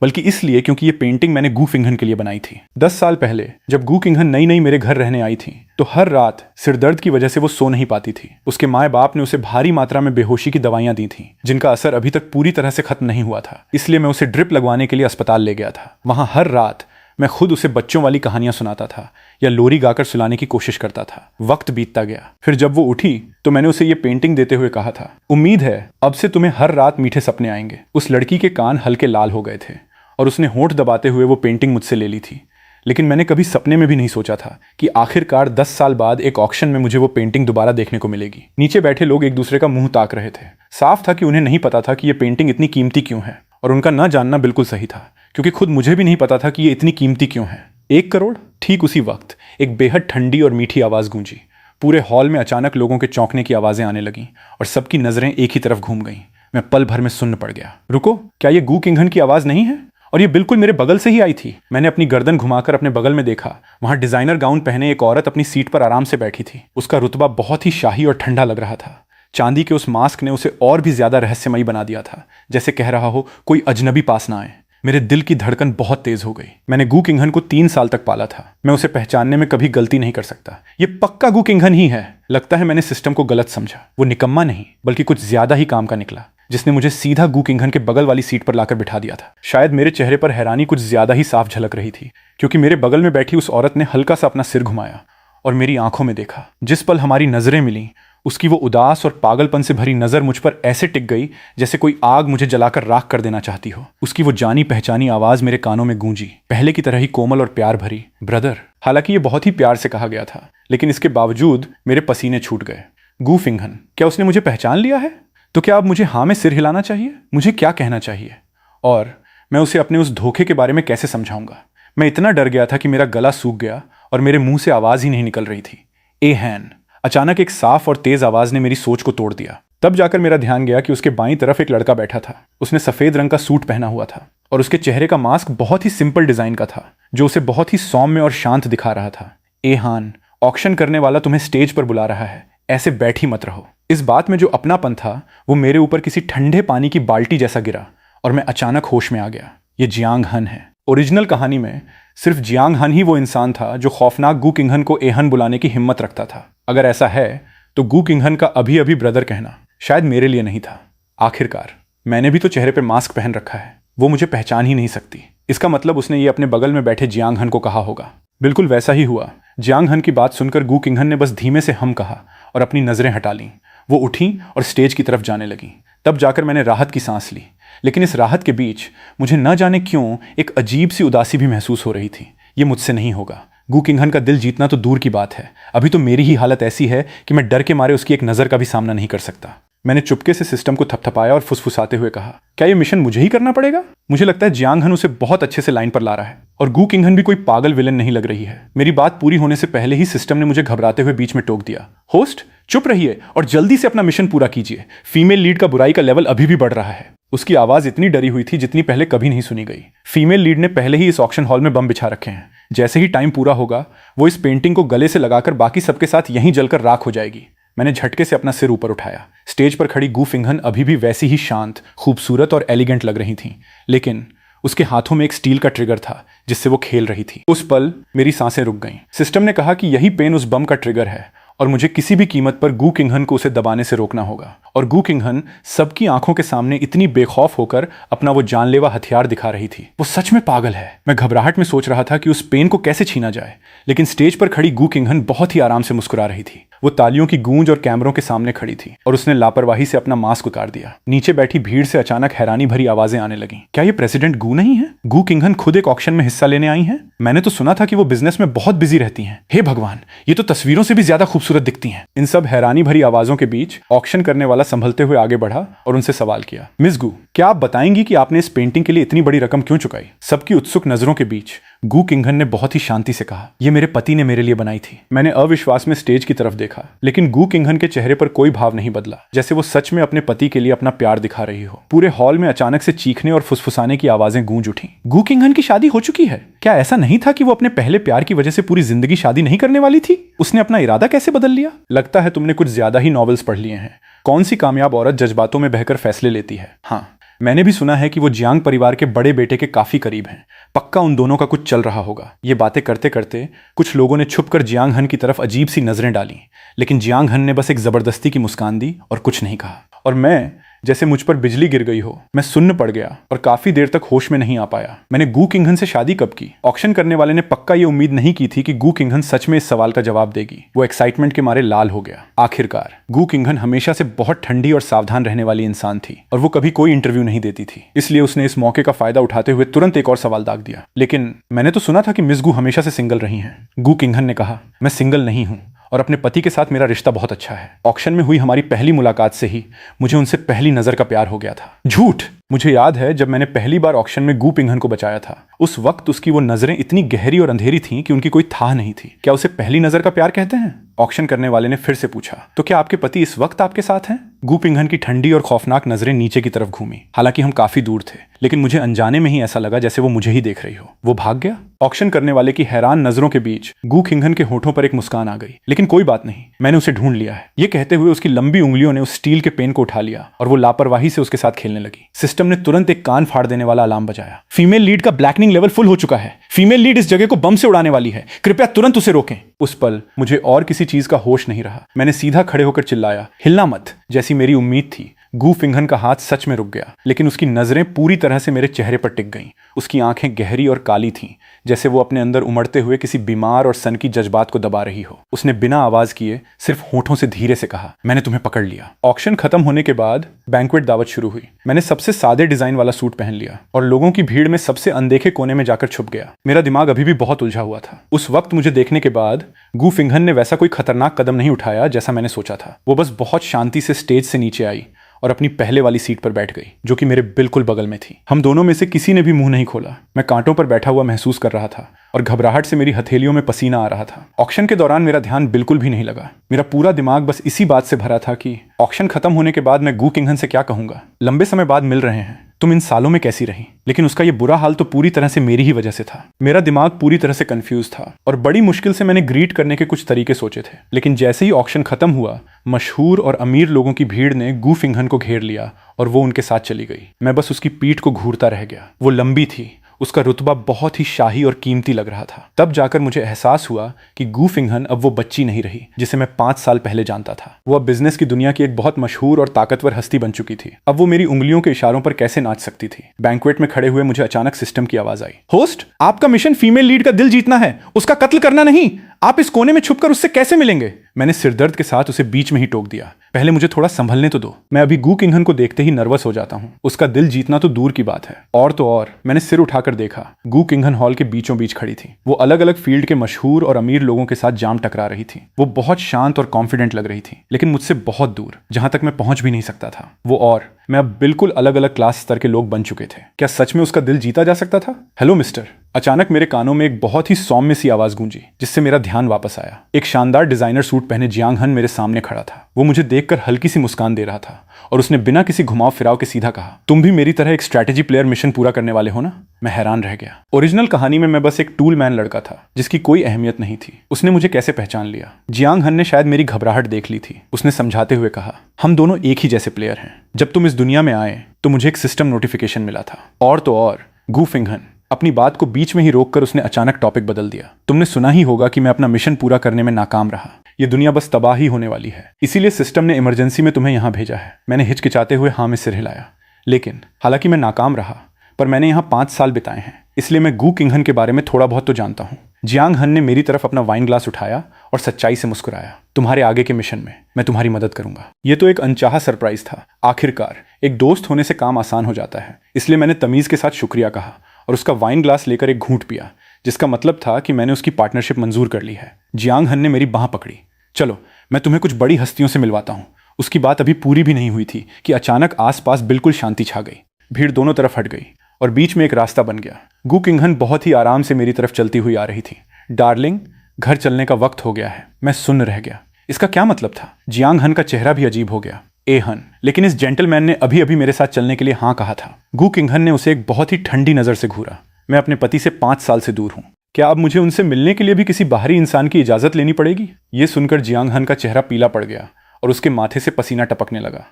बल्कि इसलिए क्योंकि ये पेंटिंग मैंने गू फिंगहन के लिए बनाई थी। 10 साल पहले जब गू किंगहन नई नई मेरे घर रहने आई थी तो हर रात सिरदर्द की वजह से वो सो नहीं पाती थी। उसके माए बाप ने उसे भारी मात्रा में बेहोशी की दवाइयां दी थी, जिनका असर अभी तक पूरी तरह से खत्म नहीं हुआ था। इसलिए मैं उसे ड्रिप लगवाने के लिए अस्पताल ले गया था। वहां हर रात मैं खुद उसे बच्चों वाली कहानियां सुनाता था या लोरी गाकर सुलाने की कोशिश करता था। वक्त बीतता गया। फिर जब वो उठी तो मैंने उसे ये पेंटिंग देते हुए कहा था, उम्मीद है अब से तुम्हें हर रात मीठे सपने आएंगे। उस लड़की के कान हल्के लाल हो गए थे और उसने होंठ दबाते हुए वो पेंटिंग मुझसे ले ली थी। लेकिन मैंने कभी सपने में भी नहीं सोचा था कि आखिरकार 10 साल बाद एक ऑक्शन में मुझे वो पेंटिंग दोबारा देखने को मिलेगी। नीचे बैठे लोग एक दूसरे का मुंह ताक रहे थे। साफ था कि उन्हें नहीं पता था कि ये पेंटिंग इतनी कीमती क्यों है, और उनका न जानना बिल्कुल सही था, क्योंकि खुद मुझे भी नहीं पता था कि ये इतनी कीमती क्यों है। 1 करोड़? ठीक उसी वक्त एक बेहद ठंडी और मीठी आवाज़ गूंजी। पूरे हॉल में अचानक लोगों के चौंकने की आवाज़ें आने लगीं और सबकी नज़रें एक ही तरफ घूम गईं। मैं पल भर में सुन्न पड़ गया। रुको, क्या ये गू किंगहन की आवाज़ नहीं है? और ये बिल्कुल मेरे बगल से ही आई थी। मैंने अपनी गर्दन घुमाकर अपने बगल में देखा। वहां डिजाइनर गाउन पहने एक औरत अपनी सीट पर आराम से बैठी थी। उसका रुतबा बहुत ही शाही और ठंडा लग रहा था। चांदी के उस मास्क ने उसे और भी ज्यादा रहस्यमयी बना दिया था, जैसे कह रहा हो कोई अजनबी पास ना आए। मेरे दिल की धड़कन बहुत तेज हो गई। मैंने गू किंगहन को 3 साल तक पाला था। मैं उसे पहचानने में कभी गलती नहीं कर सकता। ये पक्का गू किंगहन ही है। लगता है मैंने सिस्टम को गलत समझा। वो निकम्मा नहीं बल्कि कुछ ज्यादा ही काम का निकला, जिसने मुझे सीधा गू किंगहन के बगल वाली सीट पर लाकर बिठा दिया था। शायद मेरे चेहरे पर हैरानी कुछ ज्यादा ही साफ झलक रही थी, क्योंकि मेरे बगल में बैठी उस औरत ने हल्का सा अपना सिर घुमाया और मेरी आंखों में देखा। जिस पल हमारी नजरें मिली, उसकी वो उदास और पागलपन से भरी नजर मुझ पर ऐसे टिक गई जैसे कोई आग मुझे जलाकर राख कर देना चाहती हो। उसकी वो जानी पहचानी आवाज मेरे कानों में गूंजी, पहले की तरह ही कोमल और प्यार भरी, ब्रदर। हालांकि ये बहुत ही प्यार से कहा गया था, लेकिन इसके बावजूद मेरे पसीने छूट गए। गू फिंगहन, क्या उसने मुझे पहचान लिया है? तो क्या अब मुझे हाँ में सिर हिलाना चाहिए? मुझे क्या कहना चाहिए? और मैं उसे अपने उस धोखे के बारे में कैसे समझाऊंगा? मैं इतना डर गया था कि मेरा गला सूख गया और मेरे मुंह से आवाज ही नहीं निकल रही थी। ए हैन। अचानक एक साफ और तेज आवाज ने मेरी सोच को तोड़ दिया। तब जाकर मेरा ध्यान गया कि उसके बाईं तरफ एक लड़का बैठा था। उसने सफेद रंग का सूट पहना हुआ था और उसके चेहरे का मास्क बहुत ही सिंपल डिजाइन का था, जो उसे बहुत ही सौम्य और शांत दिखा रहा था। ए हान, ऑक्शन करने वाला तुम्हें स्टेज पर बुला रहा है, ऐसे बैठ ही मत रहो। इस बात में जो अपनापन था वो मेरे ऊपर किसी ठंडे पानी की बाल्टी जैसा गिरा और मैं अचानक होश में आ गया। ये जियांग हन है। ओरिजिनल कहानी में सिर्फ जियांग हन ही वो इंसान था जो खौफनाक गू किंगहन को एहन बुलाने की हिम्मत रखता था। अगर ऐसा है तो गू किंगहन का अभी अभी ब्रदर कहना शायद मेरे लिए नहीं था। आखिरकार मैंने भी तो चेहरे पे मास्क पहन रखा है, वो मुझे पहचान ही नहीं सकती। इसका मतलब उसने ये अपने बगल में बैठे जियांग हन को कहा होगा। बिल्कुल वैसा ही हुआ। जियांग हन की बात सुनकर गू किंगहन ने बस धीमे से हम कहा और अपनी नजरें हटा लीं। वो उठी और स्टेज की तरफ जाने लगी। तब जाकर मैंने राहत की सांस ली, लेकिन इस राहत के बीच मुझे न जाने क्यों एक अजीब सी उदासी भी महसूस हो रही थी। ये मुझसे नहीं होगा। गू किंगहन का दिल जीतना तो दूर की बात है, अभी तो मेरी ही हालत ऐसी है कि मैं डर के मारे उसकी एक नज़र का भी सामना नहीं कर सकता। मैंने चुपके से सिस्टम को थपथपाया और फुसफुसाते हुए कहा, क्या ये मिशन मुझे ही करना पड़ेगा? मुझे लगता है जियांग हन उसे बहुत अच्छे से लाइन पर ला रहा है और गू किंगहन भी कोई पागल विलेन नहीं लग रही है। मेरी बात पूरी होने से पहले ही सिस्टम ने मुझे घबराते हुए बीच में टोक दिया, होस्ट चुप रहिए और जल्दी से अपना मिशन पूरा कीजिए। फीमेल लीड का बुराई का लेवल अभी भी बढ़ रहा है। उसकी आवाज इतनी डरी हुई थी जितनी पहले कभी नहीं सुनी गई। फीमेल लीड ने पहले ही इस ऑक्शन हॉल में बम बिछा रखे हैं। जैसे ही टाइम पूरा होगा वो इस पेंटिंग को गले से लगाकर बाकी सबके साथ यहीं जलकर राख हो जाएगी। मैंने झटके से अपना सिर ऊपर उठाया। स्टेज पर खड़ी गू फिंगहन अभी भी वैसी ही शांत, खूबसूरत और एलिगेंट लग रही थी, लेकिन उसके हाथों में एक स्टील का ट्रिगर था जिससे वो खेल रही थी। उस पल मेरी सांसें रुक गईं। सिस्टम ने कहा कि यही पेन उस बम का ट्रिगर है और मुझे किसी भी कीमत पर गू किंगहन को उसे दबाने से रोकना होगा। और गू किंगहन सबकी आंखों के सामने इतनी बेखौफ होकर अपना वो जानलेवा हथियार दिखा रही थी। वो सच में पागल है। मैं घबराहट में सोच रहा था कि उस पेन को कैसे छीना जाए, लेकिन स्टेज पर खड़ी गू किंगहन बहुत ही आराम से मुस्कुरा रही थी। वो तालियों की गूंज और कैमरों के सामने खड़ी थी और उसने लापरवाही से अपना मास्क उतार दिया। नीचे बैठी भीड़ से अचानक हैरानी भरी आवाजें आने लगीं। क्या ये प्रेसिडेंट गू नहीं है? गू किंगहन खुद एक ऑक्शन में हिस्सा लेने आई हैं? मैंने तो सुना था कि वो बिजनेस में बहुत बिजी रहती हैं। हे भगवान, ये तो तस्वीरों से भी ज्यादा खूबसूरत दिखती हैं। इन सब हैरानी भरी आवाजों के बीच ऑक्शन करने वाला संभलते हुए आगे बढ़ा और उनसे सवाल किया, मिस गू, क्या आप बताएंगी कि आपने इस पेंटिंग के लिए इतनी बड़ी रकम क्यों चुकाई? सबकी उत्सुक नजरों के बीच गू किंगहन ने बहुत ही शांति से कहा, ये मेरे पति ने मेरे लिए बनाई थी। मैंने अविश्वास में स्टेज की तरफ देखा, लेकिन गू किंगहन के चेहरे पर कोई भाव नहीं बदला, जैसे वो सच में अपने पति के लिए अपना प्यार दिखा रही हो। पूरे हॉल में अचानक से चीखने और फुसफुसाने की आवाजें गूंज उठी। गू किंगहन की शादी हो चुकी है? क्या ऐसा नहीं था कि वो अपने पहले प्यार की वजह से पूरी जिंदगी शादी नहीं करने वाली थी? उसने अपना इरादा कैसे बदल लिया? लगता है तुमने कुछ ज्यादा ही नॉवेल्स पढ़ लिए हैं। कौन सी कामयाब औरत जज्बातों में बहकर फैसले लेती है? हाँ, मैंने भी सुना है कि वो जियांग परिवार के बड़े बेटे के काफी करीब हैं। पक्का उन दोनों का कुछ चल रहा होगा। ये बातें करते करते कुछ लोगों ने छुपकर जियांग हन की तरफ अजीब सी नजरें डाली, लेकिन जियांग हन ने बस एक जबरदस्ती की मुस्कान दी और कुछ नहीं कहा। और मैं, जैसे मुझ पर बिजली गिर गई हो, मैं सुन्न पड़ गया और काफी देर तक होश में नहीं आ पाया। मैंने गू किंगहन से शादी कब की? ऑक्शन करने वाले ने पक्का ये उम्मीद नहीं की थी कि गू किंगहन सच में इस सवाल का जवाब देगी। वो एक्साइटमेंट के मारे लाल हो गया। आखिरकार गू किंगहन हमेशा से बहुत ठंडी और सावधान रहने वाली इंसान थी और वो कभी कोई इंटरव्यू नहीं देती थी, इसलिए उसने इस मौके का फायदा उठाते हुए तुरंत एक और सवाल दाग दिया, लेकिन मैंने तो सुना था कि मिस गू हमेशा से सिंगल रही हैं। गू किंगहन ने कहा, मैं सिंगल नहीं हूं और अपने पति के साथ मेरा रिश्ता बहुत अच्छा है। ऑक्शन में हुई हमारी पहली मुलाकात से ही मुझे उनसे पहली नजर का प्यार हो गया था। झूठ! मुझे याद है जब मैंने पहली बार ऑक्शन में गू पिंगहन को बचाया था, उस वक्त उसकी वो नजरें इतनी गहरी और अंधेरी थीं कि उनकी कोई थाह नहीं थी। क्या उसे पहली नजर का प्यार कहते हैं? ऑक्शन करने वाले ने फिर से पूछा, तो क्या आपके पति इस वक्त आपके साथ हैं? गू पिंगहन की ठंडी और खौफनाक नजरें नीचे की तरफ घूमी। हालांकि हम काफी दूर थे, लेकिन मुझे अनजाने में ही ऐसा लगा जैसे वो मुझे ही देख रही हो। वो भाग गया। ऑक्शन करने वाले की हैरान नजरों के बीच गू किंगहन के होठों पर एक मुस्कान आ गई। लेकिन कोई बात नहीं, मैंने उसे ढूंढ लिया है। ये कहते हुए उसकी लंबी उंगलियों ने उस स्टील के पेन को उठा लिया और वो लापरवाही से उसके साथ खेलने लगी। सिस्टम ने तुरंत एक कान फाड़ देने वाला अलार्म बजाया। फीमेल लीड का ब्लैकनिंग लेवल फुल हो चुका है। फीमेल लीड इस जगह को बम से उड़ाने वाली है। कृपया तुरंत उसे रोकें। उस पल मुझे और किसी चीज का होश नहीं रहा। मैंने सीधा खड़े होकर चिल्लाया, हिलना मत। जैसी मेरी उम्मीद थी, गू फिंगहन का हाथ सच में रुक गया, लेकिन उसकी नजरें पूरी तरह से मेरे चेहरे पर टिक गईं। उसकी आंखें गहरी और काली थीं, जैसे वो अपने अंदर उमड़ते हुए किसी बीमार और सनकी जज्बात को दबा रही हो। उसने बिना आवाज किए सिर्फ होठों से धीरे से कहा, मैंने तुम्हें पकड़ लिया। ऑक्शन खत्म होने के बाद बैंक्वेट दावत शुरू हुई। मैंने सबसे सादे डिजाइन वाला सूट पहन लिया और लोगों की भीड़ में सबसे अनदेखे कोने में जाकर छुप गया। मेरा दिमाग अभी भी बहुत उलझा हुआ था। उस वक्त मुझे देखने के बाद गू फिंगहन ने वैसा कोई खतरनाक कदम नहीं उठाया जैसा मैंने सोचा था। वो बस बहुत शांति से स्टेज से नीचे आई और अपनी पहले वाली सीट पर बैठ गई, जो कि मेरे बिल्कुल बगल में थी। हम दोनों में से किसी ने भी मुंह नहीं खोला। मैं कांटों पर बैठा हुआ महसूस कर रहा था और घबराहट से मेरी हथेलियों में पसीना आ रहा था। ऑक्शन के दौरान मेरा ध्यान बिल्कुल भी नहीं लगा। मेरा पूरा दिमाग बस इसी बात से भरा था कि ऑक्शन खत्म होने के बाद मैं गू किंगहन से क्या कहूंगा। लंबे समय बाद मिल रहे हैं, तुम इन सालों में कैसी रही? लेकिन उसका ये बुरा हाल तो पूरी तरह से मेरी ही वजह से था। मेरा दिमाग पूरी तरह से कंफ्यूज था और बड़ी मुश्किल से मैंने ग्रीट करने के कुछ तरीके सोचे थे। लेकिन जैसे ही ऑक्शन खत्म हुआ, मशहूर और अमीर लोगों की भीड़ ने गू फिंगहन को घेर लिया और वो उनके साथ चली गई। मैं बस उसकी पीठ को घूरता रह गया। वो लंबी थी, उसका रुतबा बहुत ही शाही और कीमती लग रहा था। तब जाकर मुझे एहसास हुआ कि गू फिंगहन अब वो बच्ची नहीं रही जिसे मैं 5 साल पहले जानता था। वो अब बिजनेस की दुनिया की एक बहुत मशहूर और ताकतवर हस्ती बन चुकी थी। अब वो मेरी उंगलियों के इशारों पर कैसे नाच सकती थी। बैंक्वेट में खड़े हुए मुझे अचानक सिस्टम की आवाज आई, होस्ट, आपका मिशन फीमेल लीड का दिल जीतना है, उसका कत्ल करना नहीं। आप इस कोने में छुपकर उससे कैसे मिलेंगे? मैंने सिरदर्द के साथ उसे बीच में ही टोक दिया। पहले मुझे थोड़ा संभलने तो दो। मैं अभी गू किंगहन को देखते ही नर्वस हो जाता हूँ। उसका दिल जीतना तो दूर की बात है। और तो और मैंने सिर उठाकर देखा, गू किंगहन हॉल के बीचों बीच खड़ी थी। वो अलग अलग फील्ड के मशहूर और अमीर लोगों के साथ जाम टकरा रही थी। वो बहुत शांत और कॉन्फिडेंट लग रही थी, लेकिन मुझसे बहुत दूर, जहां तक मैं पहुंच भी नहीं सकता था। वो और मैं अब बिल्कुल अलग अलग क्लास स्तर के लोग बन चुके थे। क्या सच में उसका दिल जीता जा सकता था? Hello mister. अचानक मेरे कानों में एक बहुत ही सौम्य सी आवाज गूंजी, जिससे मेरा ध्यान वापस आया। एक शानदार डिजाइनर सूट पहने जियांग हन मेरे सामने खड़ा था। वो मुझे देखकर हल्की सी मुस्कान दे रहा था और उसने बिना किसी घुमाव फिराव के सीधा कहा, तुम भी मेरी तरह एक स्ट्रैटेजी प्लेयर मिशन पूरा करने वाले हो ना? मैं हैरान रह गया। ओरिजिनल कहानी में मैं बस एक टूल मैन लड़का था जिसकी कोई अहमियत नहीं थी। उसने मुझे कैसे पहचान लिया? जियांग हन ने शायद मेरी घबराहट देख ली थी। उसने समझाते हुए कहा, हम दोनों एक ही जैसे प्लेयर हैं। जब तुम इस दुनिया में आए तो मुझे एक सिस्टम नोटिफिकेशन मिला था। और तो और गू फिंगहन। अपनी बात को बीच में ही रोककर उसने अचानक टॉपिक बदल दिया। तुमने सुना ही होगा कि मैं अपना मिशन पूरा करने में नाकाम रहा। ये दुनिया बस तबाह ही होने वाली है, इसीलिए सिस्टम ने इमरजेंसी में तुम्हें यहाँ भेजा है। मैंने हिचकिचाते हुए हाँ में सिर हिलाया। लेकिन हालांकि मैं नाकाम रहा, पर मैंने यहाँ 5 साल बिताए हैं, इसलिए मैं गू किंगहन के बारे में थोड़ा बहुत तो जानता हूँ। जियांग हन ने मेरी तरफ अपना वाइन ग्लास उठाया और सच्चाई से मुस्कुराया। तुम्हारे आगे के मिशन में मैं तुम्हारी मदद करूंगा। ये तो एक अनचाहा सरप्राइज था। आखिरकार एक दोस्त होने से काम आसान हो जाता है, इसलिए मैंने तमीज के साथ शुक्रिया कहा और उसका वाइन ग्लास लेकर एक घूंट पिया, जिसका मतलब था कि मैंने उसकी पार्टनरशिप मंजूर कर ली है। जियांग हन ने मेरी बांह पकड़ी। चलो मैं तुम्हें कुछ बड़ी हस्तियों से मिलवाता हूँ। उसकी बात अभी पूरी भी नहीं हुई थी कि अचानक आसपास बिल्कुल शांति छा गई। भीड़ दोनों तरफ हट गई और बीच में एक रास्ता बन गया। गू किंगहन बहुत ही आराम से मेरी तरफ चलती हुई आ रही थी। डार्लिंग, घर चलने का वक्त हो गया है। मैं सुन्न रह गया। इसका क्या मतलब था? जियांग हन का चेहरा भी अजीब हो गया। ए हन, लेकिन इस जेंटलमैन ने अभी अभी मेरे साथ चलने के लिए हाँ कहा था। गू किंगहन ने उसे एक बहुत ही ठंडी नजर से घूरा। मैं अपने पति से 5 साल से दूर हूँ। क्या अब मुझे उनसे मिलने के लिए भी किसी बाहरी इंसान की इजाजत लेनी पड़ेगी? ये सुनकर जियांग हन का चेहरा पीला पड़ गया और उसके माथे से पसीना टपकने लगा।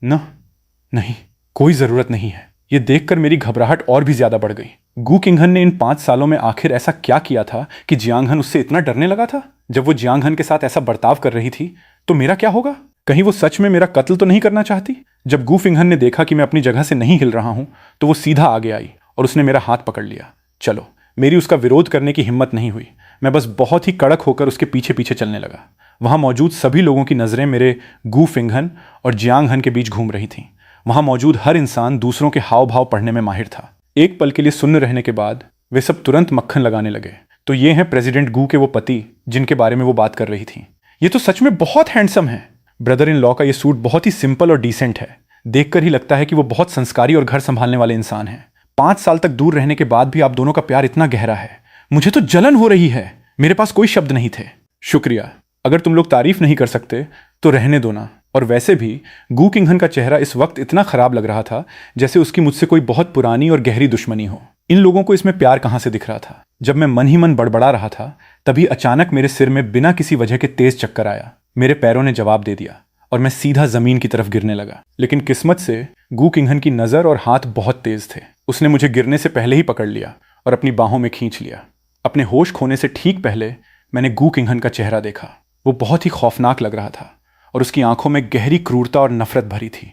नहीं, कोई जरूरत नहीं है। ये देखकर मेरी घबराहट और भी ज्यादा बढ़ गई। गू किंगहन ने इन 5 सालों में आखिर ऐसा क्या किया था कि जियांग हन उससे इतना डरने लगा था? जब वो जियांग हन के साथ ऐसा बर्ताव कर रही थी तो मेरा क्या होगा? कहीं वो सच में मेरा कत्ल तो नहीं करना चाहती? जब गू फिंगहन ने देखा कि मैं अपनी जगह से नहीं हिल रहा हूं तो वो सीधा आगे आई और उसने मेरा हाथ पकड़ लिया। चलो, मेरी उसका विरोध करने की हिम्मत नहीं हुई। मैं बस बहुत ही कड़क होकर उसके पीछे पीछे चलने लगा। वहां मौजूद सभी लोगों की नजरें मेरे गू फिंगहन और जियांग हन के बीच घूम रही थीं। वहां मौजूद हर इंसान दूसरों के हाव भाव पढ़ने में माहिर था। एक पल के लिए सुन्न रहने के बाद वे सब तुरंत मक्खन लगाने लगे। तो ये हैं प्रेसिडेंट गू के वो पति जिनके बारे में वो बात कर रही थी। ये तो सच में बहुत हैंडसम है। ब्रदर इन लॉ का ये सूट बहुत ही सिंपल और डिसेंट है। देखकर ही लगता है कि वो बहुत संस्कारी और घर संभालने वाले इंसान हैं। 5 साल तक दूर रहने के बाद भी आप दोनों का प्यार इतना गहरा है। मुझे तो जलन हो रही है। मेरे पास कोई शब्द नहीं थे। शुक्रिया। अगर तुम लोग तारीफ नहीं कर सकते तो रहने दो ना। और वैसे भी गू किंगहन का चेहरा इस वक्त इतना खराब लग रहा था जैसे उसकी मुझसे कोई बहुत पुरानी और गहरी दुश्मनी हो। इन लोगों को इसमें प्यार कहां से दिख रहा था? जब मैं मन ही मन बड़बड़ा रहा था तभी अचानक मेरे सिर में बिना किसी वजह के तेज चक्कर आया। मेरे पैरों ने जवाब दे दिया और मैं सीधा जमीन की तरफ गिरने लगा। लेकिन किस्मत से गू किंगहन की नजर और हाथ बहुत तेज थे। उसने मुझे गिरने से पहले ही पकड़ लिया और अपनी बाहों में खींच लिया। अपने होश खोने से ठीक पहले मैंने गू किंगहन का चेहरा देखा। वो बहुत ही खौफनाक लग रहा था और उसकी आंखों में गहरी क्रूरता और नफरत भरी थी।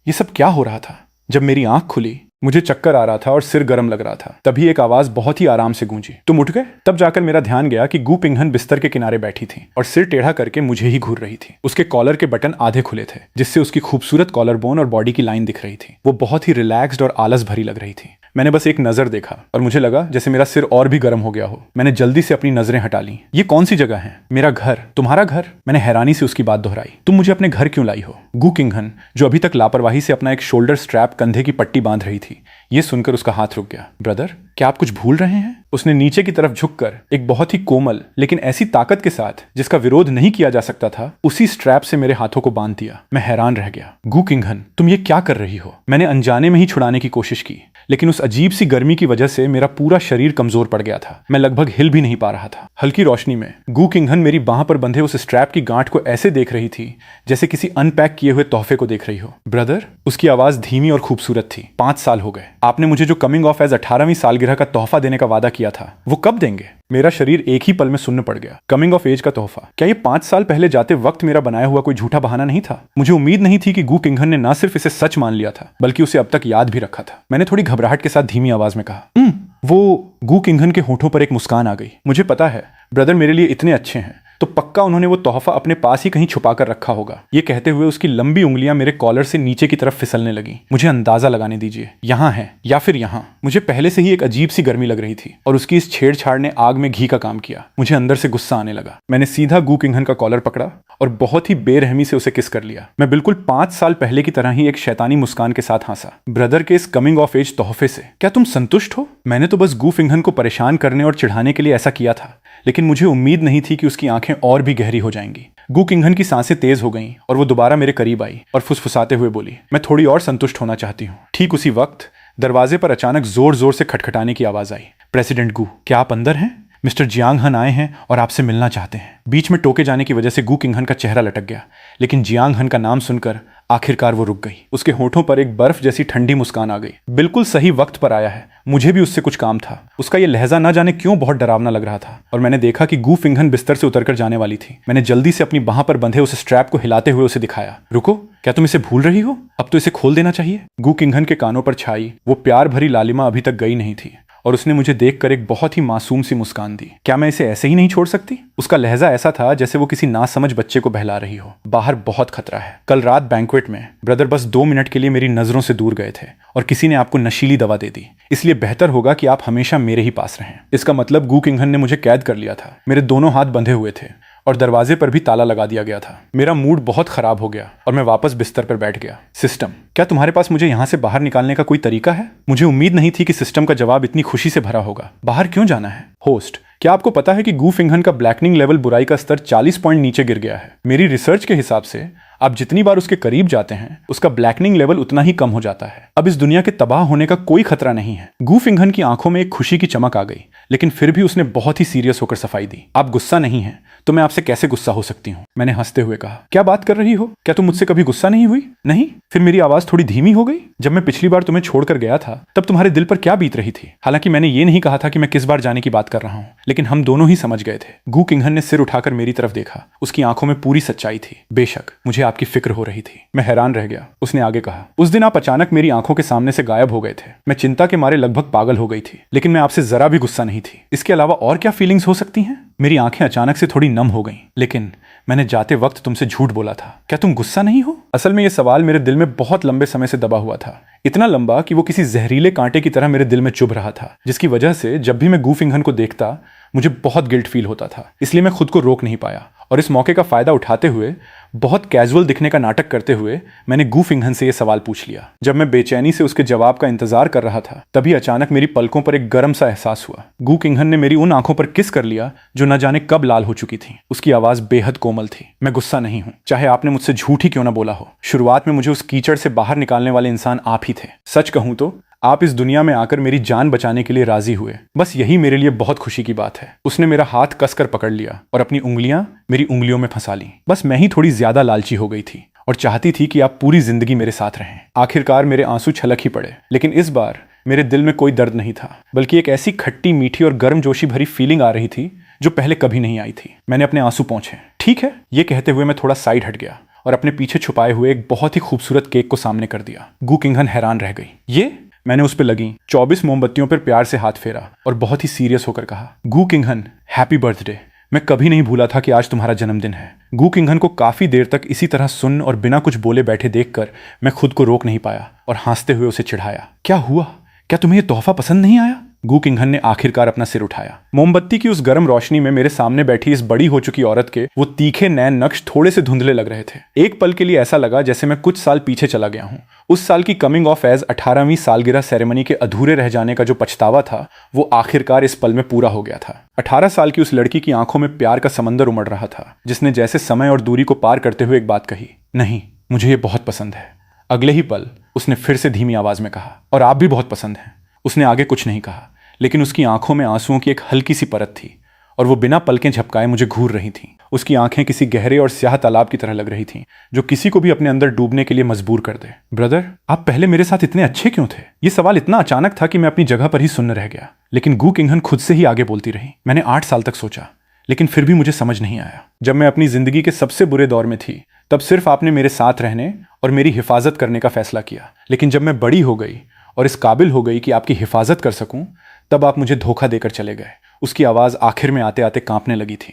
ये सब क्या हो रहा था? जब मेरी आंख खुली मुझे चक्कर आ रहा था और सिर गर्म लग रहा था। तभी एक आवाज बहुत ही आराम से गूंजी, तुम उठ गए? तब जाकर मेरा ध्यान गया कि गू पिंगहन बिस्तर के किनारे बैठी थी और सिर टेढ़ा करके मुझे ही घूर रही थी। उसके कॉलर के बटन आधे खुले थे जिससे उसकी खूबसूरत कॉलर बोन और बॉडी की लाइन दिख रही थी। वो बहुत ही रिलैक्स्ड और आलस भरी लग रही थी। मैंने बस एक नजर देखा और मुझे लगा जैसे मेरा सिर और भी गर्म हो गया हो। मैंने जल्दी से अपनी नजरें हटा ली। ये कौन सी जगह है? मेरा घर? तुम्हारा घर? मैंने हैरानी से उसकी बात दोहराई। तुम मुझे अपने घर क्यों लाई हो? गू किंगहन, जो अभी तक लापरवाही से अपना एक शोल्डर स्ट्रैप कंधे की पट्टी बांध रही थी, ये सुनकर उसका हाथ रुक गया। ब्रदर, क्या आप कुछ भूल रहे हैं? उसने नीचे की तरफ झुककर एक बहुत ही कोमल लेकिन ऐसी ताकत के साथ जिसका विरोध नहीं किया जा सकता था उसी स्ट्रैप से मेरे हाथों को बांध दिया। मैं हैरान रह गया। गू किंगहन, तुम ये क्या कर रही हो? मैंने अनजाने में ही छुड़ाने की कोशिश की, लेकिन उस अजीब सी गर्मी की वजह से मेरा पूरा शरीर कमजोर पड़ गया था। मैं लगभग हिल भी नहीं पा रहा था। हल्की रोशनी में गू किंगहन मेरी बांह पर बंधे उस स्ट्रैप की गांठ को ऐसे देख रही थी जैसे किसी अनपैक किए हुए तोहफे को देख रही हो। ब्रदर, उसकी आवाज धीमी और खूबसूरत थी। 5 साल हो गए। आपने मुझे जो कमिंग ऑफ एज 18वीं सालगिरह का तोहफा देने का वादा किया था वो कब देंगे? मेरा शरीर एक ही पल में सुन्न पड़ गया। कमिंग ऑफ एज का तोहफा? क्या ये 5 साल पहले जाते वक्त मेरा बनाया हुआ कोई झूठा बहाना नहीं था? मुझे उम्मीद नहीं थी कि गू किंगहन ने न सिर्फ इसे सच मान लिया था बल्कि उसे अब तक याद भी रखा था। मैंने थोड़ी घबराहट के साथ धीमी आवाज में कहा, वो गू किंगहन के होठों पर एक मुस्कान आ गई। मुझे पता है ब्रदर मेरे लिए इतने अच्छे हैं तो पक्का उन्होंने वो तोहफा अपने पास ही कहीं छुपा कर रखा होगा। ये कहते हुए उसकी लंबी उंगलियां मेरे कॉलर से नीचे की तरफ फिसलने लगी। मुझे अंदाजा लगाने दीजिए, यहाँ है या फिर यहाँ। मुझे पहले से ही एक अजीब सी गर्मी लग रही थी और उसकी इस छेड़छाड़ ने आग में घी का काम किया। मुझे अंदर से गुस्सा आने लगा। मैंने सीधा गू किंगहन का कॉलर पकड़ा और बहुत ही बेरहमी से उसे किस कर लिया। मैं बिल्कुल 5 साल पहले की तरह ही एक शैतानी मुस्कान के साथ हंसा। ब्रदर के इस कमिंग ऑफ एज तोहफे से क्या तुम संतुष्ट हो? मैंने तो बस गू फिंगहन को परेशान करने और चिढ़ाने के लिए ऐसा किया था, लेकिन मुझे उम्मीद नहीं थी कि उसकी आंखें और भी गहरी हो जाएंगी। गू किंगहन की सांसें तेज हो गईं और वो दोबारा मेरे करीब आई और फुसफुसाते हुए बोली, मैं थोड़ी और संतुष्ट होना चाहती हूँ। ठीक उसी वक्त दरवाजे पर अचानक जोर जोर से खटखटाने की आवाज आई। प्रेसिडेंट गू, क्या आप अंदर हैं? मिस्टर जियांग हन आए हैं और आपसे मिलना चाहते हैं। बीच में टोके जाने की वजह से गू किंगहन का चेहरा लटक गया, लेकिन जियांग हन का नाम सुनकर आखिरकार वो रुक गई। उसके होठों पर एक बर्फ जैसी ठंडी मुस्कान आ गई। बिल्कुल सही वक्त पर आया है। मुझे भी उससे कुछ काम था। उसका ये लहजा न जाने क्यों बहुत डरावना लग रहा था और मैंने देखा कि गू फिंगहन बिस्तर से उतरकर जाने वाली थी। मैंने जल्दी से अपनी बाह पर बंधे उस स्ट्रैप को हिलाते हुए उसे दिखाया। रुको, क्या तुम इसे भूल रही हो? अब तो इसे खोल देना चाहिए। गू किंगहन के कानों पर छाई वो प्यार भरी लालिमा अभी तक गई नहीं थी और उसने मुझे देखकर एक बहुत ही मासूम सी मुस्कान दी। क्या मैं इसे ऐसे ही नहीं छोड़ सकती? उसका लहजा ऐसा था जैसे वो किसी नासमझ बच्चे को बहला रही हो। बाहर बहुत खतरा है। कल रात बैंक्वेट में ब्रदर बस 2 मिनट के लिए मेरी नजरों से दूर गए थे और किसी ने आपको नशीली दवा दे दी। इसलिए बेहतर होगा कि आप हमेशा मेरे ही पास रहें। इसका मतलब गू किंगहन ने मुझे कैद कर लिया था। मेरे दोनों हाथ बंधे हुए थे और दरवाजे पर भी ताला लगा दिया गया था। मेरा मूड बहुत खराब हो गया और मैं वापस बिस्तर पर बैठ गया। सिस्टम, क्या तुम्हारे पास मुझे यहाँ से बाहर निकालने का कोई तरीका है? मुझे उम्मीद नहीं थी कि सिस्टम का जवाब इतनी खुशी से भरा होगा। बाहर क्यों जाना है? होस्ट, क्या आपको पता है कि गू फिंगहन का ब्लैकनिंग लेवल बुराई का स्तर 40 पॉइंट नीचे गिर गया है। मेरी रिसर्च के हिसाब से आप जितनी बार उसके करीब जाते हैं उसका ब्लैकनिंग लेवल उतना ही कम हो जाता है। अब इस दुनिया के तबाह होने का कोई खतरा नहीं है। गू फिंगहन की आंखों में एक खुशी की चमक आ गई, लेकिन फिर भी उसने बहुत ही सीरियस होकर सफाई दी। आप गुस्सा नहीं है तो मैं आपसे कैसे गुस्सा हो सकती हूँ? मैंने हंसते हुए कहा। क्या बात कर रही हो? क्या तुम मुझसे कभी गुस्सा नहीं हुई? नहीं? फिर मेरी आवाज थोड़ी धीमी हो गई। जब मैं पिछली बार तुम्हें छोड़कर गया था तब तुम्हारे दिल पर क्या बीत रही थी? हालांकि मैंने ये नहीं कहा था कि मैं किस बार जाने की बात कर रहा हूँ, लेकिन हम दोनों ही समझ गए थे। गू किंगहन ने सिर उठाकर मेरी तरफ देखा। उसकी आंखों में पूरी सच्चाई थी। बेशक मुझे आपकी फिक्र हो रही थी। मैं हैरान रह गया। उसने आगे कहा, उस दिन आप अचानक मेरी आंखों के सामने से गायब हो गए थे। मैं चिंता के मारे लगभग पागल हो गई थी, लेकिन मैं आपसे जरा भी गुस्सा नहीं थी। इसके अलावा और क्या फीलिंग्स हो सकती हैं? मेरी आंखें अचानक से थोड़ी नम हो गईं, लेकिन मैंने जाते वक्त तुमसे झूठ बोला था। क्या तुम गुस्सा नहीं हो? असल में यह सवाल मेरे दिल में बहुत लंबे समय से दबा हुआ था। इतना लंबा कि वो किसी जहरीले कांटे की तरह मेरे दिल में चुभ रहा था, जिसकी वजह से जब भी मैं गू फिंगहन को देखता मुझे बहुत गिल्ट फील होता था। इसलिए मैं खुद को रोक नहीं पाया और इस मौके का फायदा उठाते हुए, बहुत कैजुअल दिखने का नाटक करते हुए मैंने गू फिंगहन से यह सवाल पूछ लिया। जब मैं बेचैनी से उसके जवाब का इंतजार कर रहा था तभी अचानक मेरी पलकों पर एक गर्म सा एहसास हुआ। गू किंगहन ने मेरी उन आंखों पर किस कर लिया जो न जाने कब लाल हो चुकी थी। उसकी आवाज बेहद कोमल थी। मैं गुस्सा नहीं हूं, चाहे आपने मुझसे झूठ ही क्यों ना बोला हो। शुरुआत में मुझे उस कीचड़ से बाहर निकालने वाले इंसान आप ही थे। सच कहूं तो आप इस दुनिया में आकर मेरी जान बचाने के लिए राजी हुए। बस यही मेरे लिए बहुत खुशी की बात है। उसने मेरा हाथ कसकर पकड़ लिया और अपनी उंगलियां मेरी उंगलियों में फंसा ली। बस मैं ही थोड़ी ज्यादा लालची हो गई थी और चाहती थी कि आप पूरी जिंदगी मेरे साथ रहें। आखिरकार मेरे आंसू छलक ही पड़े, लेकिन इस बार मेरे दिल में कोई दर्द नहीं था, बल्कि एक ऐसी खट्टी मीठी और गर्मजोशी भरी फीलिंग आ रही थी जो पहले कभी नहीं आई थी। मैंने अपने आंसू पोंछे। ठीक है, ये कहते हुए मैं थोड़ा साइड हट गया और अपने पीछे छुपाए हुए एक बहुत ही खूबसूरत केक को सामने कर दिया। गू किंगहन हैरान रह गई। ये? मैंने उस पर लगी 24 मोमबत्तियों पर प्यार से हाथ फेरा और बहुत ही सीरियस होकर कहा, गू किंगहन, हैप्पी बर्थडे। मैं कभी नहीं भूला था कि आज तुम्हारा जन्मदिन है। गू किंगहन को काफी देर तक इसी तरह सुन और बिना कुछ बोले बैठे देखकर मैं खुद को रोक नहीं पाया और हंसते हुए उसे चिढ़ाया। क्या हुआ? क्या तुम्हें यह तोहफा पसंद नहीं आया? गू किंगहन ने आखिरकार अपना सिर उठाया। मोमबत्ती की उस गर्म रोशनी में मेरे सामने बैठी इस बड़ी हो चुकी औरत के वो तीखे नैन नक्श थोड़े से धुंधले लग रहे थे। एक पल के लिए ऐसा लगा जैसे मैं कुछ साल पीछे चला गया हूँ। उस साल की कमिंग ऑफ एज 18वीं सालगिरह सेरेमनी के अधूरे रह जाने का जो पछतावा था वो आखिरकार इस पल में पूरा हो गया था। 18 साल की उस लड़की की आंखों में प्यार का समंदर उमड़ रहा था, जिसने जैसे समय और दूरी को पार करते हुए एक बात कही, नहीं, मुझे ये बहुत पसंद है। अगले ही पल उसने फिर से धीमी आवाज में कहा, और आप भी बहुत पसंद हैं। उसने आगे कुछ नहीं कहा, लेकिन उसकी आंखों में आंसुओं की एक हल्की सी परत थी और वो बिना पलकें झपकाए मुझे घूर रही थीं। उसकी आंखें किसी गहरे और स्याह तालाब की तरह लग रही थीं, जो किसी को भी अपने अंदर डूबने के लिए मजबूर कर दे। ब्रदर, आप पहले मेरे साथ इतने अच्छे क्यों थे? ये सवाल इतना अचानक था कि मैं अपनी जगह पर ही सुन्न रह गया। लेकिन गू किंगहन खुद से ही आगे बोलती रही। मैंने 8 साल तक सोचा, लेकिन फिर भी मुझे समझ नहीं आया। जब मैं अपनी जिंदगी के सबसे बुरे दौर में थी तब सिर्फ आपने मेरे साथ रहने और मेरी हिफाजत करने का फैसला किया। लेकिन जब मैं बड़ी हो गई और इस काबिल हो गई कि आपकी हिफाजत कर सकूं, तब आप मुझे धोखा देकर चले गए। उसकी आवाज़ आखिर में आते आते कांपने लगी थी।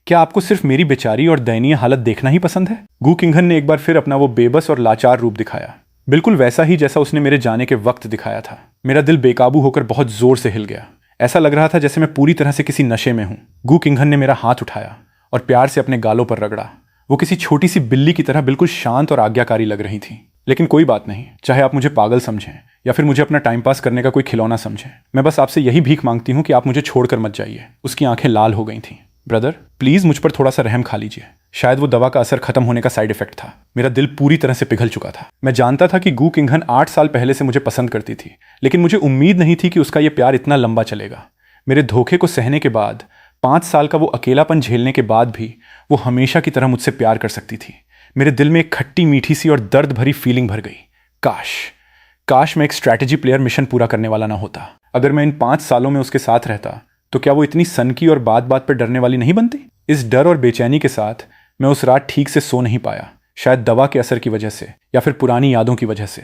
क्या आपको सिर्फ मेरी बेचारी और दयनीय हालत देखना ही पसंद है? गू किंघन ने एक बार फिर अपना वो बेबस और लाचार रूप दिखाया, बिल्कुल वैसा ही जैसा उसने मेरे जाने के वक्त दिखाया था। मेरा दिल बेकाबू होकर बहुत जोर से हिल गया। ऐसा लग रहा था जैसे मैं पूरी तरह से किसी नशे में हूं। गू किंघन ने मेरा हाथ उठाया और प्यार से अपने गालों पर रगड़ा। वो किसी छोटी सी बिल्ली की तरह बिल्कुल शांत और आज्ञाकारी लग रही थी। लेकिन कोई बात नहीं, चाहे आप मुझे पागल समझें या फिर मुझे अपना टाइम पास करने का कोई खिलौना समझें, मैं बस आपसे यही भीख मांगती हूं कि आप मुझे छोड़कर मत जाइए। उसकी आंखें लाल हो गई थीं। ब्रदर, प्लीज मुझ पर थोड़ा सा रहम खा लीजिए। शायद वो दवा का असर खत्म होने का साइड इफेक्ट था। मेरा दिल पूरी तरह से पिघल चुका था। मैं जानता था कि गू किंघन 8 साल पहले से मुझे पसंद करती थी, लेकिन मुझे उम्मीद नहीं थी कि उसका यह प्यार इतना लंबा चलेगा। मेरे धोखे को सहने के बाद, 5 साल का वो अकेलापन झेलने के बाद भी वो हमेशा की तरह मुझसे प्यार कर सकती थी। मेरे दिल में एक खट्टी मीठी सी और दर्द भरी फीलिंग भर गई। काश मैं एक स्ट्रैटेजी प्लेयर मिशन पूरा करने वाला ना होता। अगर मैं इन 5 सालों में उसके साथ रहता तो क्या वो इतनी सनकी और बात बात पर डरने वाली नहीं बनती? इस डर और बेचैनी के साथ मैं उस रात ठीक से सो नहीं पाया, शायद दवा के असर की वजह से या फिर पुरानी यादों की वजह से।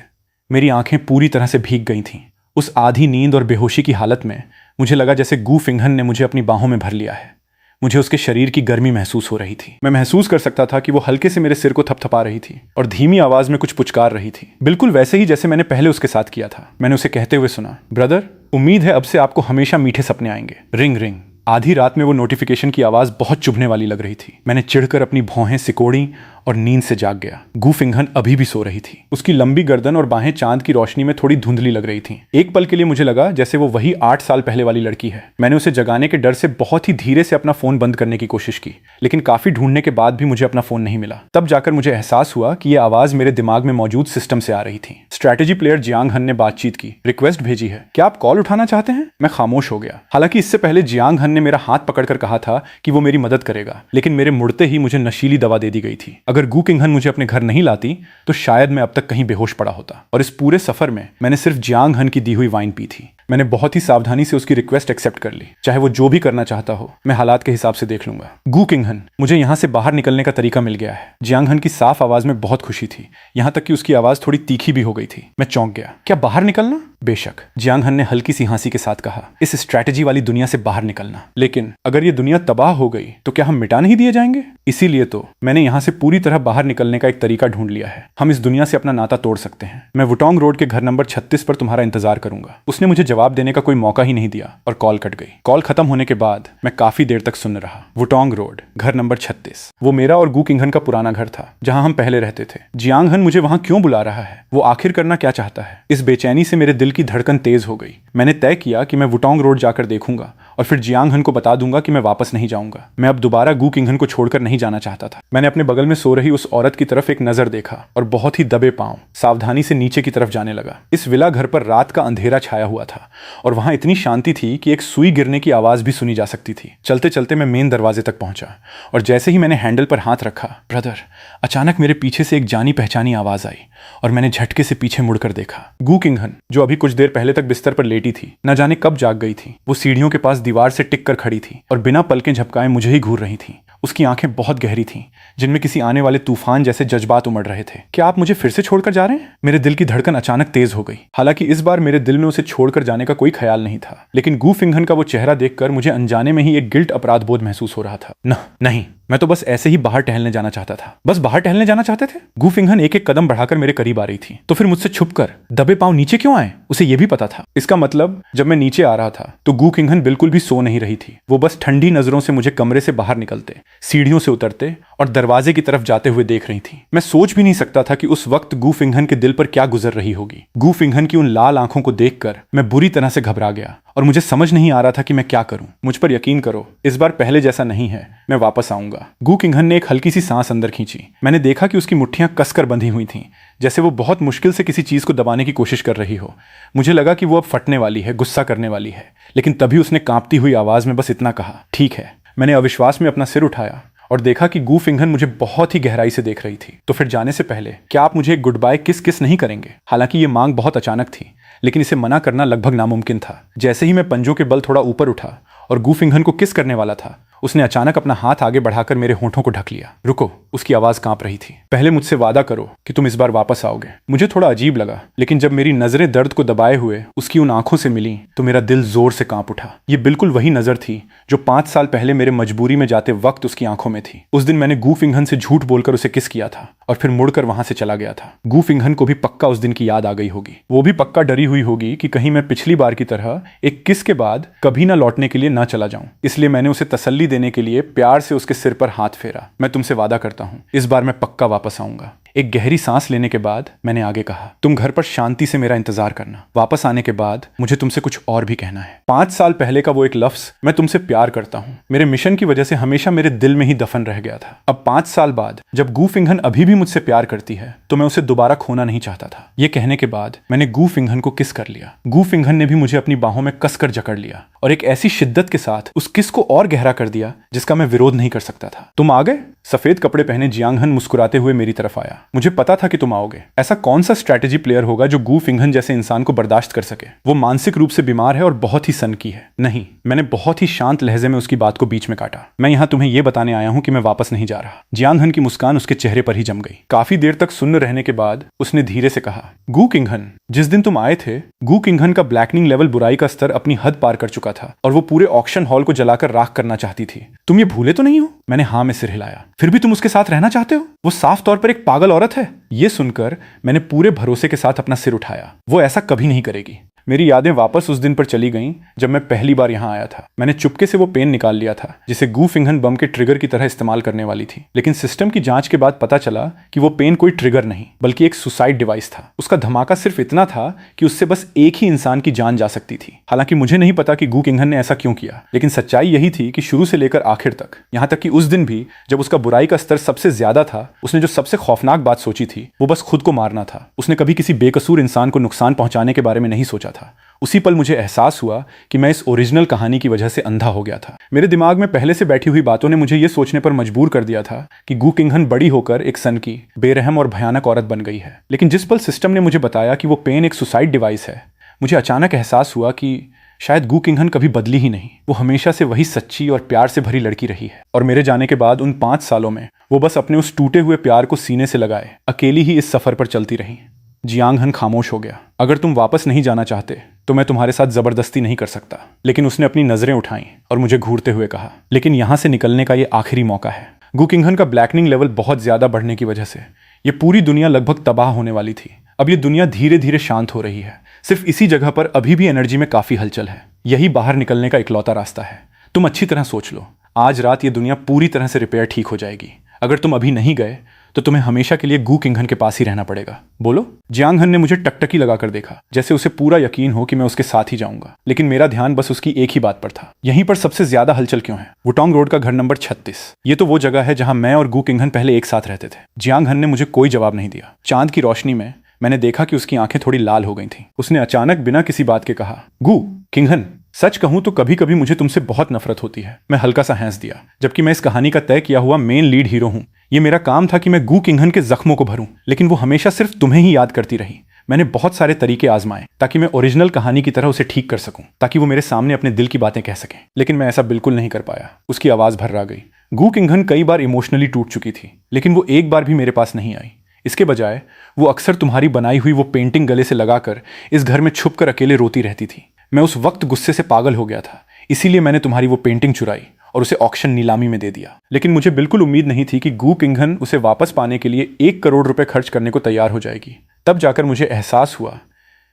मेरी आंखें पूरी तरह से भीग गई थीं। उस आधी नींद और बेहोशी की हालत में मुझे लगा जैसे गू फिंघन ने मुझे अपनी बाहों में भर लिया है। मुझे उसके शरीर की गर्मी महसूस हो रही थी। मैं महसूस कर सकता था कि वो हल्के से मेरे सिर को थपथपा रही थी और धीमी आवाज में कुछ पुचकार रही थी, बिल्कुल वैसे ही जैसे मैंने पहले उसके साथ किया था। मैंने उसे कहते हुए सुना, ब्रदर, उम्मीद है अब से आपको हमेशा मीठे सपने आएंगे। Ring ring. आधी रात में वो नोटिफिकेशन की आवाज बहुत चुभने वाली लग रही थी। मैंने चिढ़कर अपनी भौहें सिकोड़ी और नींद से जाग गया। गू फिंघन अभी भी सो रही थी। उसकी लंबी गर्दन और बाहें चांद की रोशनी में थोड़ी धुंधली लग रही थीं। एक पल के लिए मुझे लगा जैसे वो वही 8 साल पहले वाली लड़की है। मैंने उसे जगाने के डर से बहुत ही धीरे से अपना फोन बंद करने की कोशिश की, लेकिन काफी ढूंढने के बाद भी मुझे अपना फोन नहीं मिला। तब जाकर मुझे एहसास हुआ कि यह आवाज मेरे दिमाग में मौजूद सिस्टम से आ रही थी। स्ट्रैटेजी प्लेयर जियांग हन ने बातचीत की, रिक्वेस्ट भेजी है, क्या आप कॉल उठाना चाहते हैं? मैं खामोश हो गया। हालांकि इससे पहले जियांग हन ने मेरा हाथ पकड़कर कहा था कि वो मेरी मदद करेगा, लेकिन मेरे मुड़ते ही मुझे नशीली दवा दे दी गई थी। अगर गू किंघन मुझे अपने घर नहीं लाती तो शायद मैं अब तक कहीं बेहोश पड़ा होता। और इस पूरे सफर में मैंने सिर्फ जियांग हन की दी हुई वाइन पी थी। मैंने बहुत ही सावधानी से उसकी रिक्वेस्ट एक्सेप्ट कर ली। चाहे वो जो भी करना चाहता हो, मैं हालात के हिसाब से देख लूंगा। गू किंघन, मुझे यहां से बाहर निकलने का तरीका मिल गया है। जियांग हन की साफ आवाज में बहुत खुशी थी, यहां तक कि उसकी आवाज थोड़ी तीखी भी हो गई थी। मैं चौंक गया। क्या बाहर निकलना? बेशक, जियांग हन ने हल्की सी हंसी के साथ कहा, इस स्ट्रैटेजी वाली दुनिया से बाहर निकलना। लेकिन अगर ये दुनिया तबाह हो गई तो क्या हम मिटा नहीं दिए जाएंगे? इसीलिए तो मैंने यहां से पूरी तरह बाहर निकलने का एक तरीका ढूंढ लिया है। हम इस दुनिया से अपना नाता तोड़ सकते हैं। मैं वुटोंग रोड के घर नंबर 36 पर तुम्हारा इंतजार करूंगा। उसने मुझे जवाब देने का कोई मौका ही नहीं दिया और कॉल कट गई। कॉल खत्म होने के बाद मैं काफी देर तक सुन रहा। वुटोंग रोड, घर नंबर 36। वो मेरा और गू किंघन का पुराना घर था, जहां हम पहले रहते थे। जियांग हन मुझे वहां क्यों बुला रहा है? वो आखिर करना क्या चाहता है? इस बेचैनी से मेरे दिल की धड़कन तेज हो गई। मैंने तय किया कि मैं वुटोंग रोड जाकर देखूंगा और फिर जियांग हन को बता दूंगा कि मैं वापस नहीं जाऊंगा। मैं अब दोबारा गू किंघन को छोड़कर नहीं जाना चाहता था। मैंने अपने बगल में सो रही उस औरत की तरफ एक नजर देखा और बहुत ही दबे पांव सावधानी से नीचे की तरफ जाने लगा। इस विला घर पर रात का अंधेरा छाया हुआ था और वहां इतनी शांति थी कि एक सुई गिरने की आवाज भी सुनी जा सकती थी। चलते चलते मैं मेन दरवाजे तक पहुंचा और जैसे ही मैंने हैंडल पर हाथ रखा, ब्रदर, अचानक मेरे पीछे से एक जानी पहचानी आवाज आई और मैंने झटके से पीछे मुड़कर देखा। गू किंघन, जो अभी कुछ देर पहले तक बिस्तर पर लेटी थी, न जाने कब जाग गई थी। वो सीढ़ियों के पास दीवार से टिक कर खड़ी थी और बिना पलकें झपकाए मुझे ही घूर रही थी। उसकी आंखें बहुत गहरी थीं, जिनमें किसी आने वाले तूफान जैसे जज्बात उमड़ रहे थे। क्या आप मुझे फिर से छोड़कर जा रहे हैं? मेरे दिल की धड़कन अचानक तेज हो गई। हालांकि इस बार मेरे दिल में उसे छोड़कर जाने का कोई ख्याल नहीं था, लेकिन गू फिंघन का वो चेहरा देखकर मुझे अनजाने में ही एक गिल्ट अपराध बोध महसूस हो रहा था। नहीं, मैं तो बस ऐसे ही बाहर टहलने जाना चाहता था। बस बाहर टहलने जाना चाहते थे? गू फिंघन एक एक कदम बढ़ाकर मेरे करीब आ रही थी, तो फिर मुझसे छुपकर दबे पांव नीचे क्यों आए? उसे यह भी पता था। इसका मतलब जब मैं नीचे आ रहा था तो गू किंघन बिल्कुल भी सो नहीं रही थी। वो बस ठंडी नजरों से मुझे कमरे से बाहर निकलते, सीढ़ियों से उतरते और दरवाजे की तरफ जाते हुए देख रही थी। मैं सोच भी नहीं सकता था कि उस वक्त गू फिंघन के दिल पर क्या गुजर रही होगी। गू फिंघन की उन लाल आंखों को देखकर मैं बुरी तरह से घबरा गया और मुझे समझ नहीं आ रहा था कि मैं क्या करूं। मुझ पर यकीन करो, इस बार पहले जैसा नहीं है। मैं वापस आऊंगा। गू किंघन ने एक हल्की सी सांस अंदर खींची। मैंने देखा कि उसकी मुट्ठियां कसकर बंधी हुई थीं, जैसे वो बहुत मुश्किल से किसी चीज को दबाने की कोशिश कर रही हो। मुझे लगा कि वो अब फटने वाली है, गुस्सा करने वाली है, लेकिन तभी उसने कांपती हुई आवाज में बस इतना कहा, ठीक है। मैंने अविश्वास में अपना सिर उठाया और देखा कि गू फिंघन मुझे बहुत ही गहराई से देख रही थी। तो फिर जाने से पहले क्या आप मुझे एक गुड बाय किस नहीं करेंगे? हालांकि ये मांग बहुत अचानक थी, लेकिन इसे मना करना लगभग नामुमकिन था। जैसे ही मैं पंजों के बल थोड़ा ऊपर उठा और गू फिंघन को किस करने वाला था, उसने अचानक अपना हाथ आगे बढ़ाकर मेरे होठों को ढक लिया। रुको, उसकी आवाज कांप रही थी। पहले मुझसे वादा करो कि तुम इस बार वापस आओगे। मुझे थोड़ा अजीब लगा, लेकिन जब मेरी नजरें दर्द को दबाए हुए उसकी उन आंखों से मिली तो मेरा दिल जोर से कांप उठा। ये बिल्कुल वही नजर थी जो 5 साल पहले मेरे मजबूरी में जाते वक्त उसकी आंखों में थी। उस दिन मैंने गू फिंघन से झूठ बोलकर उसे किस किया था और फिर मुड़कर वहां से चला गया था। गू फिंघन को भी पक्का उस दिन की याद आ गई होगी। वो भी पक्का डरी हुई होगी कि कहीं मैं पिछली बार की तरह एक किस के बाद कभी ना लौटने के लिए ना चला जाऊं। इसलिए मैंने उसे तसल्ली देने के लिए प्यार से उसके सिर पर हाथ फेरा। मैं तुमसे वादा करता हूं, इस बार मैं पक्का वापस आऊंगा। एक गहरी सांस लेने के बाद मैंने आगे कहा, तुम घर पर शांति से मेरा इंतजार करना। वापस आने के बाद मुझे तुमसे कुछ और भी कहना है। 5 साल पहले का वो एक लफ्ज, मैं तुमसे प्यार करता हूं, मेरे मिशन की वजह से हमेशा मेरे दिल में ही दफन रह गया था। अब 5 साल बाद जब गू फिंघन अभी भी मुझसे प्यार करती है तो मैं उसे दोबारा खोना नहीं चाहता था। ये कहने के बाद मैंने गू फिंघन को किस कर लिया। गू फिंघन ने भी मुझे अपनी बाहों में कसकर जकड़ लिया और एक ऐसी शिद्दत के साथ उस किस को और गहरा कर दिया जिसका मैं विरोध नहीं कर सकता था। तुम आ गए? सफेद कपड़े पहने जियांगहन मुस्कुराते हुए मेरी तरफ आया। मुझे पता था कि तुम आओगे। ऐसा कौन सा स्ट्रैटेजी प्लेयर होगा जो गू फिंघन जैसे इंसान को बर्दाश्त कर सके? वो मानसिक रूप से बीमार है और बहुत ही सनकी है। नहीं, मैंने बहुत ही शांत लहजे में उसकी बात को बीच में काटा। मैं यहाँ तुम्हें यह बताने आया हूँ कि मैं वापस नहीं जा रहा। जियांगहन की मुस्कान उसके चेहरे पर ही जम गई। काफी देर तक सुन्न रहने के बाद उसने धीरे से कहा, गू किंघन, जिस दिन तुम आए थे गू किंघन का ब्लैकनिंग लेवल बुराई का स्तर अपनी हद पार कर चुका था और वो पूरे ऑक्शन हॉल को जलाकर राख करना चाहती थी। तुम ये भूले तो नहीं हो? मैंने हाँ में सिर हिलाया। फिर भी तुम उसके साथ रहना चाहते हो? वो साफ तौर पर एक पागल औरत है। ये सुनकर मैंने पूरे भरोसे के साथ अपना सिर उठाया। वो ऐसा कभी नहीं करेगी। मेरी यादें वापस उस दिन पर चली गईं जब मैं पहली बार यहाँ आया था। मैंने चुपके से वो पेन निकाल लिया था जिसे गू फिंघन बम के ट्रिगर की तरह इस्तेमाल करने वाली थी। लेकिन सिस्टम की जांच के बाद पता चला कि वो पेन कोई ट्रिगर नहीं बल्कि एक सुसाइड डिवाइस था। उसका धमाका सिर्फ इतना था कि उससे बस एक ही इंसान की जान जा सकती थी। हालांकि मुझे नहीं पता कि गू किंघन ने ऐसा क्यों किया, लेकिन सच्चाई यही थी कि शुरू से लेकर आखिर तक, यहाँ तक कि उस दिन भी जब उसका बुराई का स्तर सबसे ज्यादा था, उसने जो सबसे खौफनाक बात सोची थी वो बस खुद को मारना था। उसने कभी किसी बेकसूर इंसान को नुकसान पहुंचाने के बारे में नहीं सोचा था। उसी पल मुझे एहसास हुआ कि मैं इस ओरिजिनल कहानी की वजह से अंधा हो गया था। मेरे दिमाग में पहले से बैठी हुई बातों ने मुझे यह सोचने पर मजबूर कर दिया था कि गू किंघन बड़ी होकर एक सनकी, बेरहम और भयानक औरत बन गई है। लेकिन जिस पल सिस्टम ने मुझे बताया कि वो पेन एक सुसाइड डिवाइस है, मुझे अचानक एहसास हुआ कि शायद गू किंघन कभी बदली ही नहीं। वो हमेशा से वही सच्ची और प्यार से भरी लड़की रही है और मेरे जाने के बाद उन 5 सालों में वो बस अपने उस टूटे हुए प्यार को सीने से लगाए अकेली ही इस सफर पर चलती रही। जियांगहन खामोश हो गया। अगर तुम वापस नहीं जाना चाहते तो मैं तुम्हारे साथ जबरदस्ती नहीं कर सकता। लेकिन उसने अपनी नजरें उठाई और मुझे घूरते हुए कहा, लेकिन यहां से निकलने का ये आखिरी मौका है। गू किंघन का ब्लैकनिंग लेवल बहुत ज्यादा बढ़ने की वजह से ये पूरी दुनिया लगभग तबाह होने वाली थी। अब ये दुनिया धीरे धीरे शांत हो रही है। सिर्फ इसी जगह पर अभी भी एनर्जी में काफी हलचल है। यही बाहर निकलने का इकलौता रास्ता है। तुम अच्छी तरह सोच लो, आज रात ये दुनिया पूरी तरह से रिपेयर ठीक हो जाएगी। अगर तुम अभी नहीं गए तो तुम्हें हमेशा के लिए गू किंघन के पास ही रहना पड़ेगा। बोलो। जियांगहन ने मुझे टकटकी लगाकर देखा, जैसे उसे पूरा यकीन हो कि मैं उसके साथ ही जाऊंगा। लेकिन मेरा ध्यान बस उसकी एक ही बात पर था, यहीं पर सबसे ज्यादा हलचल क्यों है? वुटोंग रोड का घर नंबर 36। ये तो वो जगह है जहां मैं और गू किंघन पहले एक साथ रहते थे। जियांगहन ने मुझे कोई जवाब नहीं दिया। चांद की रोशनी में मैंने देखा कि उसकी आंखें थोड़ी लाल हो गई थीं। उसने अचानक बिना किसी बात के कहा, गू किंघन, सच कहूं तो कभी कभी मुझे तुमसे बहुत नफरत होती है। मैं हल्का सा हंस दिया। जबकि मैं इस कहानी का तय किया हुआ मेन लीड हीरो हूं। ये मेरा काम था कि मैं गू किंघन के जख्मों को भरूं, लेकिन वो हमेशा सिर्फ तुम्हें ही याद करती रही। मैंने बहुत सारे तरीके आजमाए ताकि मैं ओरिजिनल कहानी की तरह उसे ठीक कर सकूं, ताकि वो मेरे सामने अपने दिल की बातें कह सके। लेकिन मैं ऐसा बिल्कुल नहीं कर पाया। उसकी आवाज भर्रा गई। गू किंघन कई बार इमोशनली टूट चुकी थी, लेकिन वो एक बार भी मेरे पास नहीं आई। इसके बजाय वो अक्सर तुम्हारी बनाई हुई वो पेंटिंग गले से लगाकर इस घर में छुपकर अकेले रोती रहती थी। मैं उस वक्त गुस्से से पागल हो गया था, इसीलिए मैंने तुम्हारी वो पेंटिंग चुराई और उसे ऑक्शन नीलामी में दे दिया। लेकिन मुझे बिल्कुल उम्मीद नहीं थी कि गू किंघन उसे वापस पाने के लिए 1 करोड़ रुपए खर्च करने को तैयार हो जाएगी। तब जाकर मुझे एहसास हुआ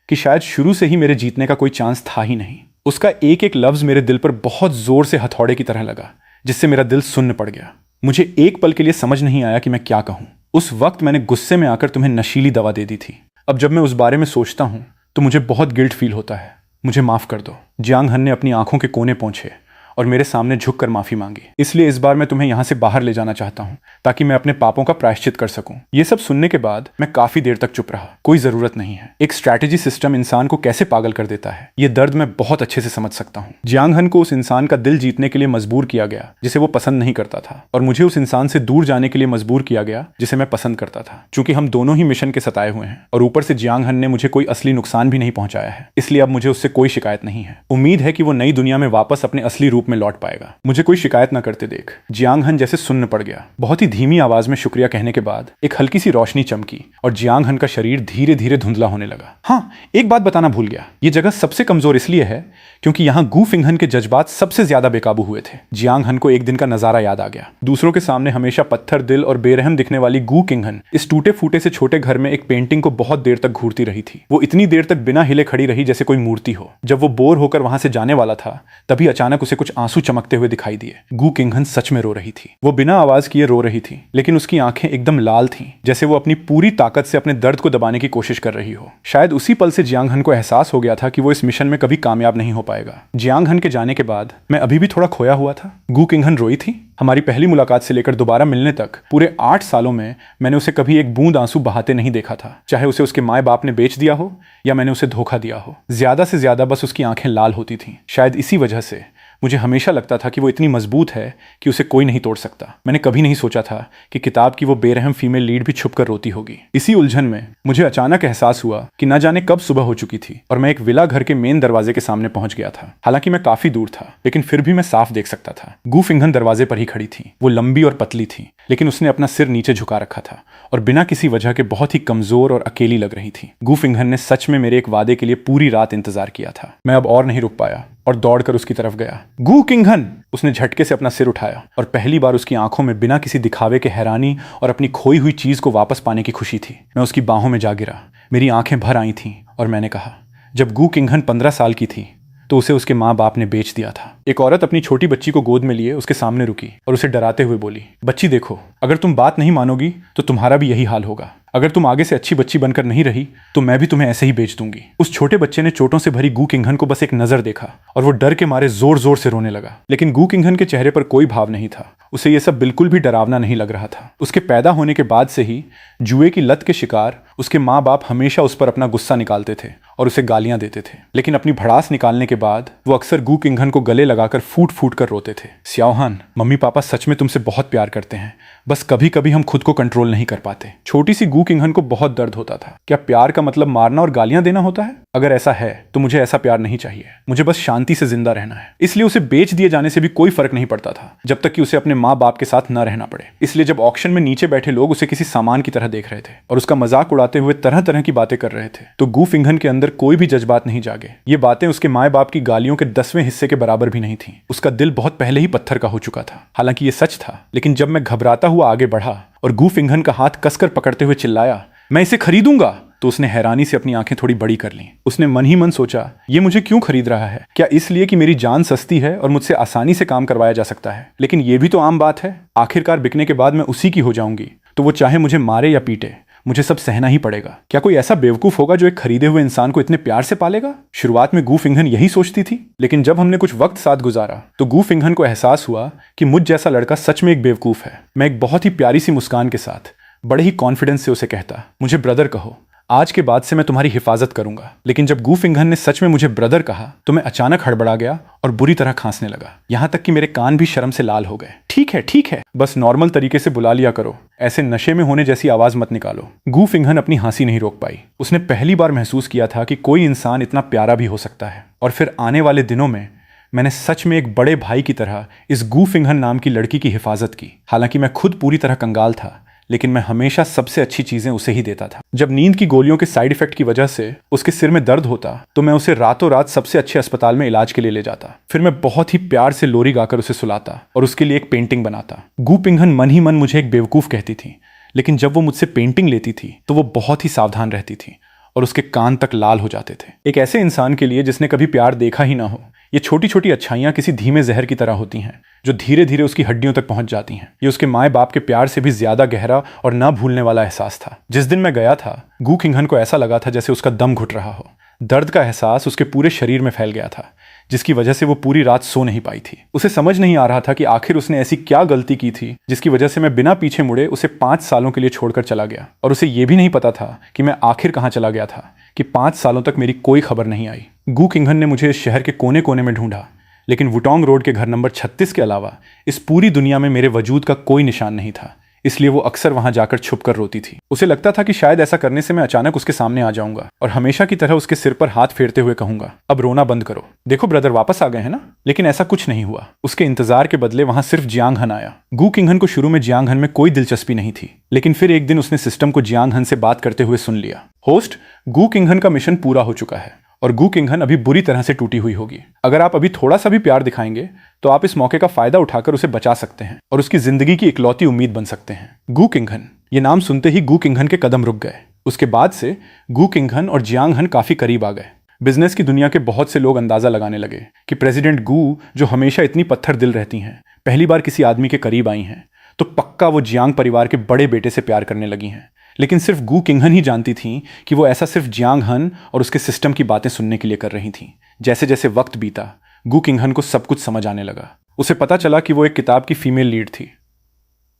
कि शायद शुरू से ही मेरे जीतने का कोई चांस था ही नहीं। उसका एक एक लफ्ज मेरे दिल पर बहुत जोर से हथौड़े की तरह लगा, जिससे मेरा दिल सुन्न पड़ गया। मुझे एक पल के लिए समझ नहीं आया कि मैं क्या कहूं। उस वक्त मैंने गुस्से में आकर तुम्हें नशीली दवा दे दी थी। अब जब मैं उस बारे में सोचता हूं तो मुझे बहुत गिल्ट फील होता है। मुझे माफ कर दो। जियांगहन ने अपनी आंखों के कोने पोंछे और मेरे सामने झुककर माफी मांगी। इसलिए इस बार मैं तुम्हें यहां से बाहर ले जाना चाहता हूं ताकि मैं अपने पापों का प्रायश्चित कर सकूं। ये सब सुनने के बाद मैं काफी देर तक चुप रहा। कोई जरूरत नहीं है। एक स्ट्रैटेजी सिस्टम इंसान को कैसे पागल कर देता है, ये दर्द मैं बहुत अच्छे से समझ सकता हूं। जियांगहन को उस इंसान का दिल जीतने के लिए मजबूर किया गया जिसे वो पसंद नहीं करता था, और मुझे उस इंसान से दूर जाने के लिए मजबूर किया गया जिसे मैं पसंद करता था। चूंकि हम दोनों ही मिशन के सताए हुए हैं और ऊपर से जियांगहन ने मुझे कोई असली नुकसान भी नहीं पहुंचाया है, इसलिए अब मुझे उससे कोई शिकायत नहीं है। उम्मीद है कि वो नई दुनिया में वापस अपने असली रूप रूप में लौट पाएगा। मुझे कोई शिकायत न करते देख जियांग हन जैसे सुन्न पड़ गया। बहुत ही धीमी आवाज में शुक्रिया कहने के बाद एक हल्की सी रोशनी चमकी और जियांग हन का शरीर धीरे धीरे धुंधला होने लगा। हाँ, एक बात बताना भूल गया, ये जगह सबसे कमजोर इसलिए है क्योंकि यहाँ गू फिंगहन के जज्बात सबसे ज्यादा बेकाबू हुए थे। जियांग हन को एक दिन का नजारा याद आ गया। दूसरों के सामने हमेशा पत्थर दिल और बेरहम दिखने वाली गू किंगहन इस टूटे फूटे से छोटे घर में एक पेंटिंग को बहुत देर तक घूरती रही थी। वो इतनी देर तक बिना हिले खड़ी रही जैसे कोई मूर्ति हो। जब वो बोर होकर वहां से जाने वाला था तभी अचानक उसे कुछ आंसू चमकते हुए दिखाई दिए। गू किंगहन सच में रो रही थी। वो बिना आवाज किए रो रही थी, लेकिन उसकी आंखें एकदम लाल थीं, जैसे वो अपनी पूरी ताकत से अपने दर्द को दबाने की कोशिश कर रही हो। शायद उसी पल से जियांग हन को एहसास हो गया था कि वो इस मिशन में कभी कामयाब नहीं हो पाएगा। जियांग हन के जाने के बाद मैं अभी भी थोड़ा खोया हुआ था। गू किंगहन रोई थी। हमारी पहली मुलाकात से लेकर दोबारा मिलने तक पूरे 8 सालों में मैंने उसे कभी एक बूंद आंसू बहाते नहीं देखा था, चाहे उसे उसके माए बाप ने बेच दिया हो या मैंने उसे धोखा दिया हो। ज्यादा से ज्यादा बस उसकी आंखें लाल होती थीं। शायद इसी वजह से मुझे हमेशा लगता था कि वो इतनी मजबूत है कि उसे कोई नहीं तोड़ सकता। मैंने कभी नहीं सोचा था कि किताब की वो बेरहम फीमेल लीड भी छुपकर रोती होगी। इसी उलझन में मुझे अचानक एहसास हुआ कि न जाने कब सुबह हो चुकी थी और मैं एक विला घर के मेन दरवाजे के सामने पहुंच गया था। हालांकि मैं काफी दूर था, लेकिन फिर भी मैं साफ देख सकता था। गू फिंगहन दरवाजे पर ही खड़ी थी। वो लंबी और पतली थी, लेकिन उसने अपना सिर नीचे झुका रखा था और बिना किसी वजह के बहुत ही कमजोर और अकेली लग रही थी। गू फिंगहन ने सच में मेरे एक वादे के लिए पूरी रात इंतजार किया था। मैं अब और नहीं रुक पाया और दौड़कर उसकी तरफ गया। गू किंगहन! उसने झटके से अपना सिर उठाया और पहली बार उसकी आंखों में बिना किसी दिखावे के हैरानी और अपनी खोई हुई चीज को वापस पाने की खुशी थी। मैं उसकी बाहों में जा गिरा। मेरी आंखें भर आई थीं और मैंने कहा, जब गू किंगहन 15 साल की थी तो उसे उसके माँ बाप ने बेच दिया था। एक औरत अपनी छोटी बच्ची को गोद में लिए उसके सामने रुकी और उसे डराते हुए बोली, बच्ची देखो, अगर तुम बात नहीं मानोगी तो तुम्हारा भी यही हाल होगा। अगर तुम आगे से अच्छी बच्ची बनकर नहीं रही तो मैं भी तुम्हें ऐसे ही बेच दूंगी। उस छोटे बच्चे ने चोटों से भरी गू किंगहन को बस एक नजर देखा और वो डर के मारे जोर जोर से रोने लगा। लेकिन गू किंगहन के चेहरे पर कोई भाव नहीं था। उसे ये सब बिल्कुल भी डरावना नहीं लग रहा था। उसके पैदा होने के बाद से ही जुए की लत के शिकार उसके माँ बाप हमेशा उस पर अपना गुस्सा निकालते थे और उसे गालियां देते थे। लेकिन अपनी भड़ास निकालने के बाद वो अक्सर गू किंगहन को गले लगाकर फूट फूट कर रोते थे। स्याओहान, मम्मी पापा सच में तुमसे बहुत प्यार करते हैं, बस कभी कभी हम खुद को कंट्रोल नहीं कर पाते। छोटी सी गू किंगहन को बहुत दर्द होता था। क्या प्यार का मतलब मारना और गालियां देना होता है? अगर ऐसा है तो मुझे ऐसा प्यार नहीं चाहिए। मुझे बस शांति से जिंदा रहना है। इसलिए उसे बेच दिए जाने से भी कोई फर्क नहीं पड़ता था, जब तक कि उसे अपने माँ बाप के साथ न रहना पड़े। इसलिए जब ऑक्शन में नीचे बैठे लोग उसे किसी सामान की तरह देख रहे थे और उसका मजाक उड़ाते हुए तरह तरह की बातें कर रहे थे, तो गू फिंगहन के अंदर कोई भी जज्बात नहीं जागे। ये बातें उसके माँ बाप की गालियों के 10वें हिस्से के बराबर भी नहीं थी। उसका दिल बहुत पहले ही पत्थर का हो चुका था। हालांकि ये सच था, लेकिन जब मैं घबराता हुआ आगे बढ़ा और गू फिंगहन का हाथ कसकर पकड़ते हुए चिल्लाया, मैं इसे खरीदूंगा, तो उसने हैरानी से अपनी आंखें थोड़ी बड़ी कर लीं। उसने मन ही मन सोचा, ये मुझे क्यों खरीद रहा है? क्या इसलिए कि मेरी जान सस्ती है और मुझसे आसानी से काम करवाया जा सकता है? लेकिन ये भी तो आम बात है, आखिरकार बिकने के बाद मैं उसी की हो जाऊंगी, तो वो चाहे मुझे मारे या पीटे, मुझे सब सहना ही पड़ेगा। क्या कोई ऐसा बेवकूफ होगा जो एक खरीदे हुए इंसान को इतने प्यार से पालेगा? शुरुआत में गू फिंगहन यही सोचती थी, लेकिन जब हमने कुछ वक्त साथ गुजारा तो गू फिंगहन को एहसास हुआ कि मुझ जैसा लड़का सच में एक बेवकूफ है। मैं एक बहुत ही प्यारी सी मुस्कान के साथ बड़े ही कॉन्फिडेंस से उसे कहता, मुझे ब्रदर कहो, आज के बाद से मैं तुम्हारी हिफाजत करूंगा। लेकिन जब गू फिंगहन ने सच में मुझे ब्रदर कहा तो मैं अचानक हड़बड़ा गया और बुरी तरह खांसने लगा। यहां तक कि मेरे कान भी शर्म से लाल हो गए। ठीक है, बस नॉर्मल तरीके से बुला लिया करो, ऐसे नशे में होने जैसी आवाज मत निकालो। गू फिंगहन अपनी हंसी नहीं रोक पाई। उसने पहली बार महसूस किया था कि कोई इंसान इतना प्यारा भी हो सकता है। और फिर आने वाले दिनों में मैंने सच में एक बड़े भाई की तरह इस गू फिंगहन नाम की लड़की की हिफाजत की। हालांकि मैं खुद पूरी तरह कंगाल था, लेकिन मैं हमेशा सबसे अच्छी चीजें उसे ही देता था। जब नींद की गोलियों के साइड इफेक्ट की वजह से उसके सिर में दर्द होता तो मैं उसे रातों रात सबसे अच्छे अस्पताल में इलाज के लिए ले जाता। फिर मैं बहुत ही प्यार से लोरी गाकर उसे सुलाता और उसके लिए एक पेंटिंग बनाता। गू फिंगहन मन ही मन मुझे एक बेवकूफ कहती थी, लेकिन जब वो मुझसे पेंटिंग लेती थी तो वो बहुत ही सावधान रहती थी और उसके कान तक लाल हो जाते थे। एक ऐसे इंसान के लिए जिसने कभी प्यार देखा ही ना हो, ये छोटी छोटी अच्छाइयां किसी धीमे जहर की तरह होती हैं जो धीरे धीरे उसकी हड्डियों तक पहुंच जाती हैं। ये उसके माए बाप के प्यार से भी ज्यादा गहरा और ना भूलने वाला एहसास था। जिस दिन मैं गया था, गू फिंगहन को ऐसा लगा था जैसे उसका दम घुट रहा हो। दर्द का एहसास उसके पूरे शरीर में फैल गया था, जिसकी वजह से वो पूरी रात सो नहीं पाई थी। उसे समझ नहीं आ रहा था कि आखिर उसने ऐसी क्या गलती की थी जिसकी वजह से मैं बिना पीछे मुड़े उसे 5 सालों के लिए छोड़कर चला गया। और उसे ये भी नहीं पता था कि मैं आखिर कहाँ चला गया था, कि 5 सालों तक मेरी कोई खबर नहीं आई। गू फिंगहन ने मुझे इस शहर के कोने कोने में ढूंढा, लेकिन वुटोंग रोड के घर नंबर 36 के अलावा इस पूरी दुनिया में मेरे वजूद का कोई निशान नहीं था। इसलिए वो अक्सर वहां जाकर छुप कर रोती थी। उसे लगता था कि शायद ऐसा करने से मैं अचानक उसके सामने आ जाऊंगा और हमेशा की तरह उसके सिर पर हाथ फेरते हुए कहूंगा, अब रोना बंद करो, देखो ब्रदर वापस आ गए हैं ना। लेकिन ऐसा कुछ नहीं हुआ। उसके इंतजार के बदले वहां सिर्फ जियांग हन आया। गू किंगहन को शुरू में जियांग हन में कोई दिलचस्पी नहीं थी, लेकिन फिर एक दिन उसने सिस्टम को जियांग हन से बात करते हुए सुन लिया। होस्ट, गू किंगहन का मिशन पूरा हो चुका है और गू किंगहन अभी बुरी तरह से टूटी हुई होगी। अगर आप अभी थोड़ा सा भी प्यार दिखाएंगे तो आप इस मौके का फायदा उठाकर उसे बचा सकते हैं और उसकी जिंदगी की इकलौती उम्मीद बन सकते हैं। गू किंगहन, ये नाम सुनते ही गू किंगहन के कदम रुक गए। उसके बाद से गू किंगहन और जियांग हन काफी करीब आ गए। बिजनेस की दुनिया के बहुत से लोग अंदाजा लगाने लगे कि प्रेसिडेंट गू, जो हमेशा इतनी पत्थर दिल रहती हैं, पहली बार किसी आदमी के करीब आई हैं तो पक्का वो जियांग परिवार के बड़े बेटे से प्यार करने लगी हैं। लेकिन सिर्फ गू किंगहन ही जानती थीं कि वो ऐसा सिर्फ जियांग हन और उसके सिस्टम की बातें सुनने के लिए कर रही थीं। जैसे जैसे वक्त बीता, गू किंगहन को सब कुछ समझ आने लगा। उसे पता चला कि वो एक किताब की फीमेल लीड थी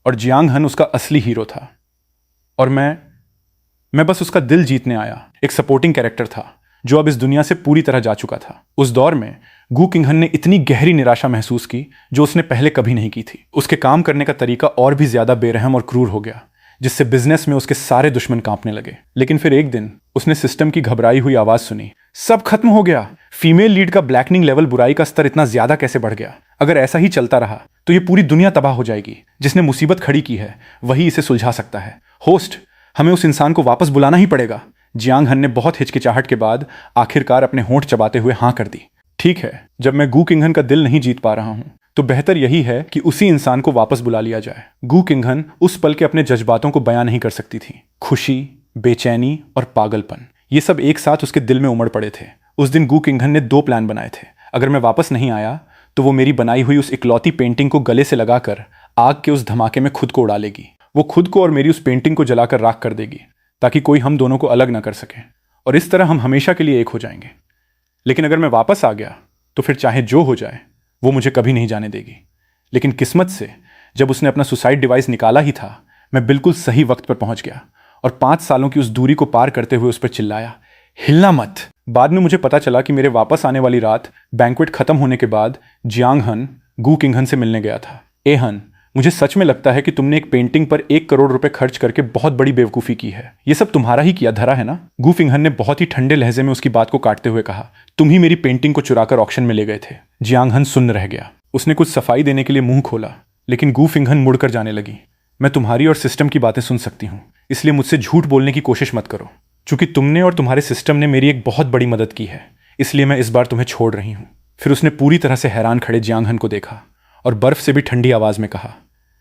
और जियांग हन उसका असली हीरो था और मैं बस उसका दिल जीतने आया, एक सपोर्टिंग कैरेक्टर था जो अब इस दुनिया से पूरी तरह जा चुका था। उस दौर में गू किंगहन ने इतनी गहरी निराशा महसूस की जो उसने पहले कभी नहीं की थी। उसके काम करने का तरीका और भी ज्यादा बेरहम और क्रूर हो गया, जिससे बिजनेस में उसके सारे दुश्मन कांपने लगे। लेकिन फिर एक दिन उसने सिस्टम की घबराई हुई आवाज सुनी, सब खत्म हो गया। फीमेल लीड का ब्लैकनिंग लेवल, बुराई का स्तर इतना ज्यादा कैसे बढ़ गया? अगर ऐसा ही चलता रहा तो ये पूरी दुनिया तबाह हो जाएगी। जिसने मुसीबत खड़ी की है वही इसे सुलझा सकता है। होस्ट, हमें उस इंसान को वापस बुलाना ही पड़ेगा। जियांग हन ने बहुत हिचकिचाहट के बाद आखिरकार अपने होंठ चबाते हुए हाँ कर दी। ठीक है, जब मैं गू किंगहन का दिल नहीं जीत पा रहा हूं तो बेहतर यही है कि उसी इंसान को वापस बुला लिया जाए। गू किंगहन उस पल के अपने जज्बातों को बयां नहीं कर सकती थी। खुशी, बेचैनी और पागलपन, ये सब एक साथ उसके दिल में उमड़ पड़े थे। उस दिन गू किंगहन ने 2 प्लान बनाए थे। अगर मैं वापस नहीं आया तो वो मेरी बनाई हुई उस इकलौती पेंटिंग को गले से लगाकर आग के उस धमाके में खुद को उड़ा लेगी। वो खुद को और मेरी उस पेंटिंग को जलाकर राख कर देगी ताकि कोई हम दोनों को अलग ना कर सके और इस तरह हम हमेशा के लिए एक हो जाएंगे। लेकिन अगर मैं वापस आ गया तो फिर चाहे जो हो जाए वो मुझे कभी नहीं जाने देगी। लेकिन किस्मत से जब उसने अपना सुसाइड डिवाइस निकाला ही था, मैं बिल्कुल सही वक्त पर पहुंच गया और 5 सालों की उस दूरी को पार करते हुए उस पर चिल्लाया, हिलना मत। बाद में मुझे पता चला कि मेरे वापस आने वाली रात बैंक्वेट खत्म होने के बाद जियांग हन गू किंगहन से मिलने गया था। ए हन, मुझे सच में लगता है कि तुमने एक पेंटिंग पर 1 करोड़ रुपए खर्च करके बहुत बड़ी बेवकूफ़ी की है। ये सब तुम्हारा ही किया धरा है ना? गू किंगहन ने बहुत ही ठंडे लहजे में उसकी बात को काटते हुए कहा, तुम ही मेरी पेंटिंग को चुराकर ऑक्शन में ले गए थे। जियांग हन सुन्न रह गया। उसने कुछ सफाई देने के लिए मुंह खोला, लेकिन गू किंगहन मुड़कर जाने लगी। मैं तुम्हारी और सिस्टम की बातें सुन सकती हूँ, इसलिए मुझसे झूठ बोलने की कोशिश मत करो। चूंकि तुमने और तुम्हारे सिस्टम ने मेरी एक बहुत बड़ी मदद की है, इसलिए मैं इस बार तुम्हें छोड़ रही हूँ। फिर उसने पूरी तरह से हैरान खड़े जियांग हन को देखा और बर्फ से भी ठंडी आवाज में कहा,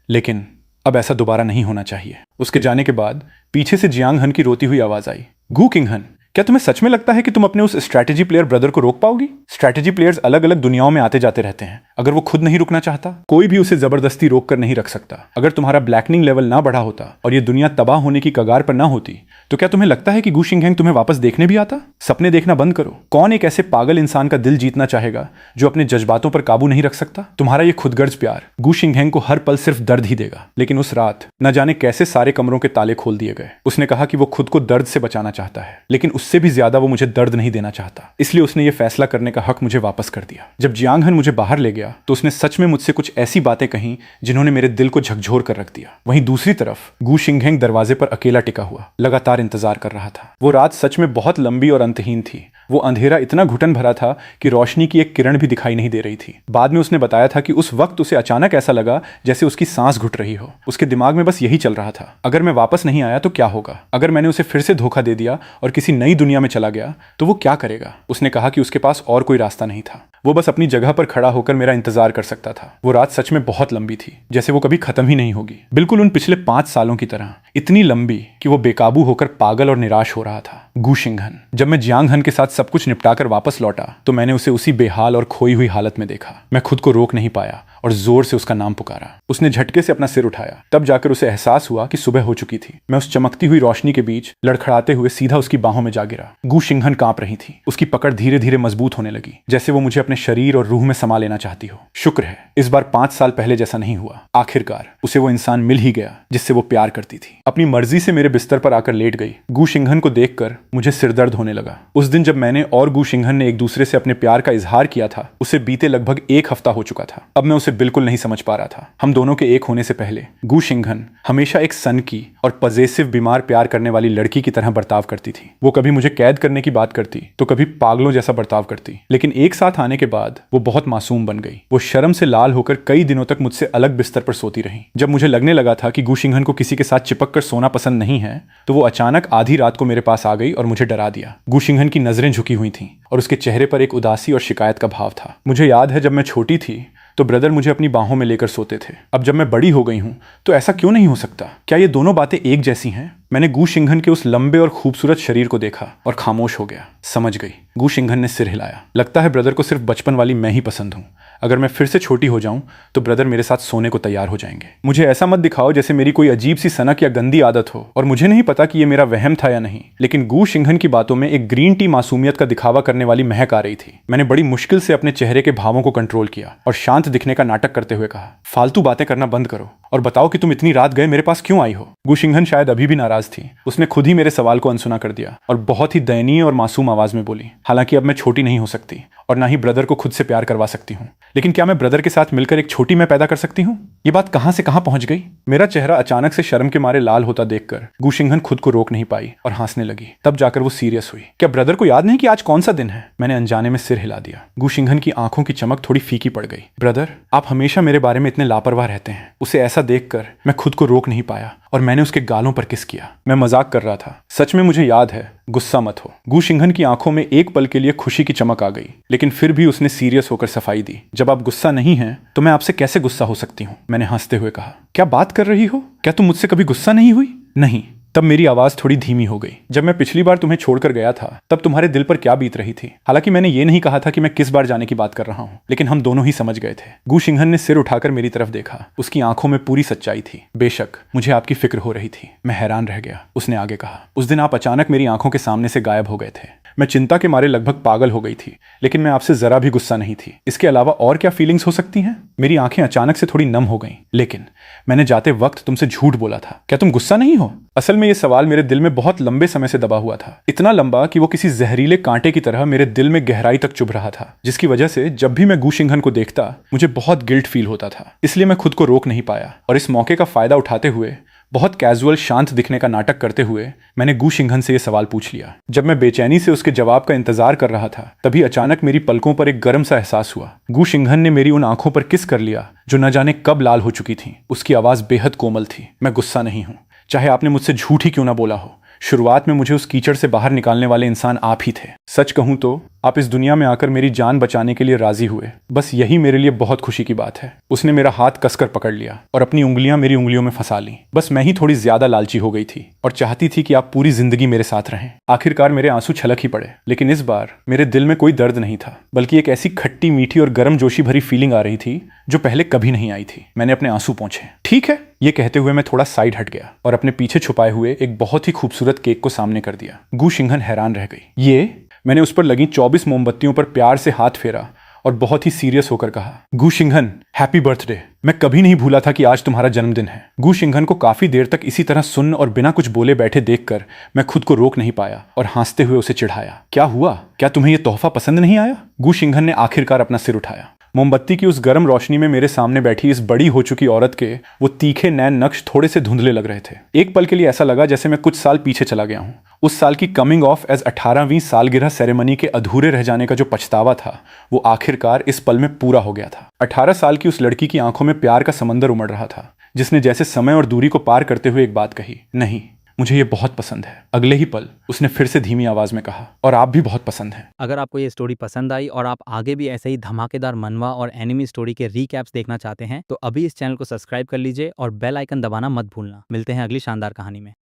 लेकिन अब ऐसा दोबारा नहीं होना चाहिए। उसके जाने के बाद पीछे से जियांग हन की रोती हुई आवाज आई, गू किंगहन, क्या तुम्हें सच में लगता है कि तुम अपने उस स्ट्रैटेजी प्लेयर ब्रदर को रोक पाओगी? स्ट्रैटेजी प्लेयर्स अलग अलग दुनियाओं में आते जाते रहते हैं। अगर वो खुद नहीं रुकना चाहता, कोई भी उसे जबरदस्ती रोक कर नहीं रख सकता। अगर तुम्हारा ब्लैकनिंग लेवल ना बढ़ा होता और ये दुनिया तबाह होने की कगार पर ना होती तो क्या तुम्हें लगता है कि गू किंगहन तुम्हें वापस देखने भी आता? सपने देखना बंद करो। कौन एक ऐसे पागल इंसान का दिल जीतना चाहेगा जो अपने जज्बातों पर काबू नहीं रख सकता? तुम्हारा ये खुदगर्ज प्यार गू किंगहन को हर पल सिर्फ दर्द ही देगा। लेकिन उस रात न जाने कैसे सारे कमरों के ताले खोल दिए गए। उसने कहा कि वो खुद को दर्द से बचाना चाहता है, लेकिन उससे भी ज्यादा वो मुझे दर्द नहीं देना चाहता। इसलिए उसने ये फैसला करने का हक मुझे वापस कर दिया। जब जियांग हन मुझे बाहर ले गया तो उसने सच में मुझसे कुछ ऐसी बातें कहीं जिन्होंने मेरे दिल को झकझोर कर रख दिया। वहीं दूसरी तरफ गू किंगहन दरवाजे पर अकेला टिका हुआ लगातार इंतजार कर रहा था। वो रात सच में बहुत लंबी और अंतहीन थी। वो अंधेरा इतना घुटन भरा था कि रोशनी की एक किरण भी दिखाई नहीं दे रही थी। बाद में उसने बताया था कि उस वक्त उसे अचानक ऐसा लगा जैसे उसकी सांस घुट रही हो। उसके दिमाग में बस यही चल रहा था, अगर मैं वापस नहीं आया तो क्या होगा? अगर मैंने उसे फिर से धोखा दे दिया और किसी नई दुनिया में चला गया तो वो क्या करेगा? उसने कहा कि उसके पास और कोई रास्ता नहीं था। वो बस अपनी जगह पर खड़ा होकर मेरा इंतजार कर सकता था। वो रात सच में बहुत लंबी थी, जैसे वो कभी खत्म ही नहीं होगी। बिल्कुल उन पिछले 5 सालों की तरह, इतनी लंबी कि वो बेकाबू होकर पागल और निराश हो रहा था। गू किंगहन। जब मैं जियांग हन के साथ सब कुछ निपटाकर वापस लौटा तो मैंने उसे उसी बेहाल और खोई हुई हालत में देखा। मैं खुद को रोक नहीं पाया और जोर से उसका नाम पुकारा। उसने झटके से अपना सिर उठाया। तब जाकर उसे एहसास हुआ कि सुबह हो चुकी थी। मैं उस चमकती हुई रोशनी के बीच लड़खड़ाते हुए सीधा उसकी बाहों में जा गिरा। गू किंगहन कांप रही थी। उसकी पकड़ धीरे धीरे मजबूत होने लगी, जैसे वो मुझे अपने शरीर और रूह में समा लेना चाहती हो। शुक्र है इस बार 5 साल पहले जैसा नहीं हुआ। आखिरकार उसे वो इंसान मिल ही गया जिससे वो प्यार करती थी। अपनी मर्जी से मेरे बिस्तर पर आकर लेट गई। गू किंगहन को देखकर मुझे सिरदर्द होने लगा। उस दिन जब मैंने और गू किंगहन ने एक दूसरे से अपने प्यार का इजहार किया था, उसे बीते लगभग 1 हफ्ता हो चुका था। अब मैं उसे बिल्कुल नहीं समझ पा रहा था। हम दोनों के एक होने से पहले गु शिंघन हमेशा एक सन की और पजेसिव बीमार प्यार करने वाली लड़की की तरह बर्ताव करती थी। वो कभी मुझे कैद करने की बात करती तो कभी पागलों जैसा बर्ताव करती, लेकिन एक साथ आने के बाद वो बहुत मासूम बन गई। वो शर्म से लाल होकर कई दिनों तक मुझसे अलग बिस्तर पर सोती रही। जब मुझे लगने लगा था कि गु शिंघन को किसी के साथ चिपक कर सोना पसंद नहीं है, तो वो अचानक आधी रात को मेरे पास आ गई और मुझे डरा दिया। गु शिंघन की नजरें झुकी हुई थीं और उसके चेहरे पर एक उदासी और शिकायत का भाव था। मुझे याद है जब मैं छोटी थी तो ब्रदर मुझे अपनी बाहों में लेकर सोते थे। अब जब मैं बड़ी हो गई हूं तो ऐसा क्यों नहीं हो सकता? क्या ये दोनों बातें एक जैसी हैं? मैंने गु शिंघन के उस लंबे और खूबसूरत शरीर को देखा और खामोश हो गया। समझ गई। गु शिंघन ने सिर हिलाया। लगता है ब्रदर को सिर्फ बचपन वाली मैं ही पसंद हूं। अगर मैं फिर से छोटी हो जाऊं तो ब्रदर मेरे साथ सोने को तैयार हो जाएंगे। मुझे ऐसा मत दिखाओ जैसे मेरी कोई अजीब सी सनक या गंदी आदत हो। और मुझे नहीं पता कि ये मेरा वहम था या नहीं, लेकिन गु शिंघन की बातों में एक ग्रीन टी मासूमियत का दिखावा करने वाली महक आ रही थी। मैंने बड़ी मुश्किल से अपने चेहरे के भावों को कंट्रोल किया और शांत दिखने का नाटक करते हुए कहा, फालतू बातें करना बंद करो और बताओ कि तुम इतनी रात गए मेरे पास क्यों आई हो? गु शिंघन शायद अभी भी नाराज थी। उसने खुद ही मेरे सवाल को अनसुना कर दिया और बहुत ही दयनीय और मासूम आवाज में बोली, हालांकि अब मैं छोटी नहीं हो सकती और ना ही ब्रदर को खुद से प्यार करवा सकती हूँ, लेकिन क्या मैं ब्रदर के साथ मिलकर एक छोटी मैं पैदा कर सकती हूँ? ये बात कहां से कहां पहुंच गई? मेरा चेहरा अचानक से शर्म के मारे लाल होता देखकर गु शिंघन खुद को रोक नहीं पाई और हंसने लगी। तब जाकर वो सीरियस हुई। क्या ब्रदर को याद नहीं कि आज कौन सा दिन है? मैंने अनजाने में सिर हिला दिया। गु शिंघन की आंखों की चमक थोड़ी फीकी पड़ गई। ब्रदर, आप हमेशा मेरे बारे में इतने लापरवाह रहते हैं। उसे ऐसा देखकर मैं खुद को रोक नहीं पाया और मैंने उसके गालों पर किस किया। मैं मजाक कर रहा था, सच में मुझे याद है। गुस्सा मत हो। गु शिंघन की आंखों में एक पल के लिए खुशी की चमक आ गई, लेकिन फिर भी उसने सीरियस होकर सफाई दी। जब आप गुस्सा नहीं हैं तो मैं आपसे कैसे गुस्सा हो सकती हूँ? मैंने हंसते हुए कहा। क्या बात कर रही हो? क्या तुम मुझसे कभी गुस्सा नहीं हुई? नहीं। तब मेरी आवाज थोड़ी धीमी हो गई। जब मैं पिछली बार तुम्हें छोड़कर गया था तब तुम्हारे दिल पर क्या बीत रही थी? हालांकि मैंने ये नहीं कहा था कि मैं किस बार जाने की बात कर रहा हूं, लेकिन हम दोनों ही समझ गए थे। गु शिंघन ने सिर उठाकर मेरी तरफ देखा। उसकी आंखों में पूरी सच्चाई थी। बेशक मुझे आपकी फिक्र हो रही थी। मैं हैरान रह गया। उसने आगे कहा, उस दिन आप अचानक मेरी आंखों के सामने से गायब हो गए थे। मैं चिंता के मारे लगभग पागल हो गई थी, लेकिन मैं आपसे जरा भी गुस्सा नहीं थी। इसके अलावा और क्या फीलिंग्स हो सकती हैं? मेरी आंखें अचानक से थोड़ी नम हो गईं, लेकिन मैंने जाते वक्त तुमसे झूठ बोला था। क्या तुम गुस्सा नहीं हो? असल में यह सवाल मेरे दिल में बहुत लंबे समय से दबा हुआ था। इतना लंबा कि वो किसी जहरीले कांटे की तरह मेरे दिल में गहराई तक चुभ रहा था, जिसकी वजह से जब भी मैं गु शिंघन को देखता मुझे बहुत गिल्ट फील होता था। इसलिए मैं खुद को रोक नहीं पाया और इस मौके का फायदा उठाते हुए, बहुत कैजुअल शांत दिखने का नाटक करते हुए मैंने गु शिंघन से यह सवाल पूछ लिया। जब मैं बेचैनी से उसके जवाब का इंतजार कर रहा था तभी अचानक मेरी पलकों पर एक गर्म सा एहसास हुआ। गु शिंघन ने मेरी उन आंखों पर किस कर लिया जो न जाने कब लाल हो चुकी थी। उसकी आवाज बेहद कोमल थी। मैं गुस्सा नहीं हूं, चाहे आपने मुझसे झूठ ही क्यों ना बोला हो। शुरुआत में मुझे उस कीचड़ से बाहर निकालने वाले इंसान आप ही थे। सच कहूं तो आप इस दुनिया में आकर मेरी जान बचाने के लिए राजी हुए, बस यही मेरे लिए बहुत खुशी की बात है। उसने मेरा हाथ कसकर पकड़ लिया और अपनी उंगलियां मेरी उंगलियों में फंसा ली। बस मैं ही थोड़ी ज्यादा लालची हो गई थी और चाहती थी कि आप पूरी जिंदगी मेरे साथ रहें। आखिरकार मेरे आंसू छलक ही पड़े, लेकिन इस बार मेरे दिल में कोई दर्द नहीं था, बल्कि एक ऐसी खट्टी मीठी और गर्म जोशी भरी फीलिंग आ रही थी जो पहले कभी नहीं आई थी। मैंने अपने आंसू पोंछे। ठीक है, ये कहते हुए मैं थोड़ा साइड हट गया और अपने पीछे छुपाए हुए एक बहुत ही खूबसूरत केक को सामने कर दिया। गु शिंघन हैरान रह गई। ये? मैंने उस पर लगी 24 मोमबत्तियों पर प्यार से हाथ फेरा और बहुत ही सीरियस होकर कहा, गु शिंघन, हैप्पी बर्थडे। मैं कभी नहीं भूला था कि आज तुम्हारा जन्मदिन है। गु शिंघन को काफी देर तक इसी तरह सुन्न और बिना कुछ बोले बैठे देखकर मैं खुद को रोक नहीं पाया और हंसते हुए उसे चिढ़ाया। क्या हुआ? क्या तुम्हें यह तोहफा पसंद नहीं आया? गु शिंघन ने आखिरकार अपना सिर उठाया। मोमबत्ती की उस गर्म रोशनी में मेरे सामने बैठी इस बड़ी हो चुकी औरत के वो तीखे नैन नक्श थोड़े से धुंधले लग रहे थे। एक पल के लिए ऐसा लगा जैसे मैं कुछ साल पीछे चला गया हूं। उस साल की कमिंग ऑफ एज 18वीं सालगिरह सेरेमनी के अधूरे रह जाने का जो पछतावा था वो आखिरकार इस पल में पूरा हो गया था। 18 साल की उस लड़की की आंखों में प्यार का समंदर उमड़ रहा था, जिसने जैसे समय और दूरी को पार करते हुए एक बात कही, नहीं, मुझे ये बहुत पसंद है। अगले ही पल उसने फिर से धीमी आवाज में कहा, और आप भी बहुत पसंद हैं। अगर आपको ये स्टोरी पसंद आई और आप आगे भी ऐसे ही धमाकेदार मनवा और एनिमी स्टोरी के रीकैप्स देखना चाहते हैं तो अभी इस चैनल को सब्सक्राइब कर लीजिए और बेल आइकन दबाना मत भूलना। मिलते हैं अगली शानदार कहानी में।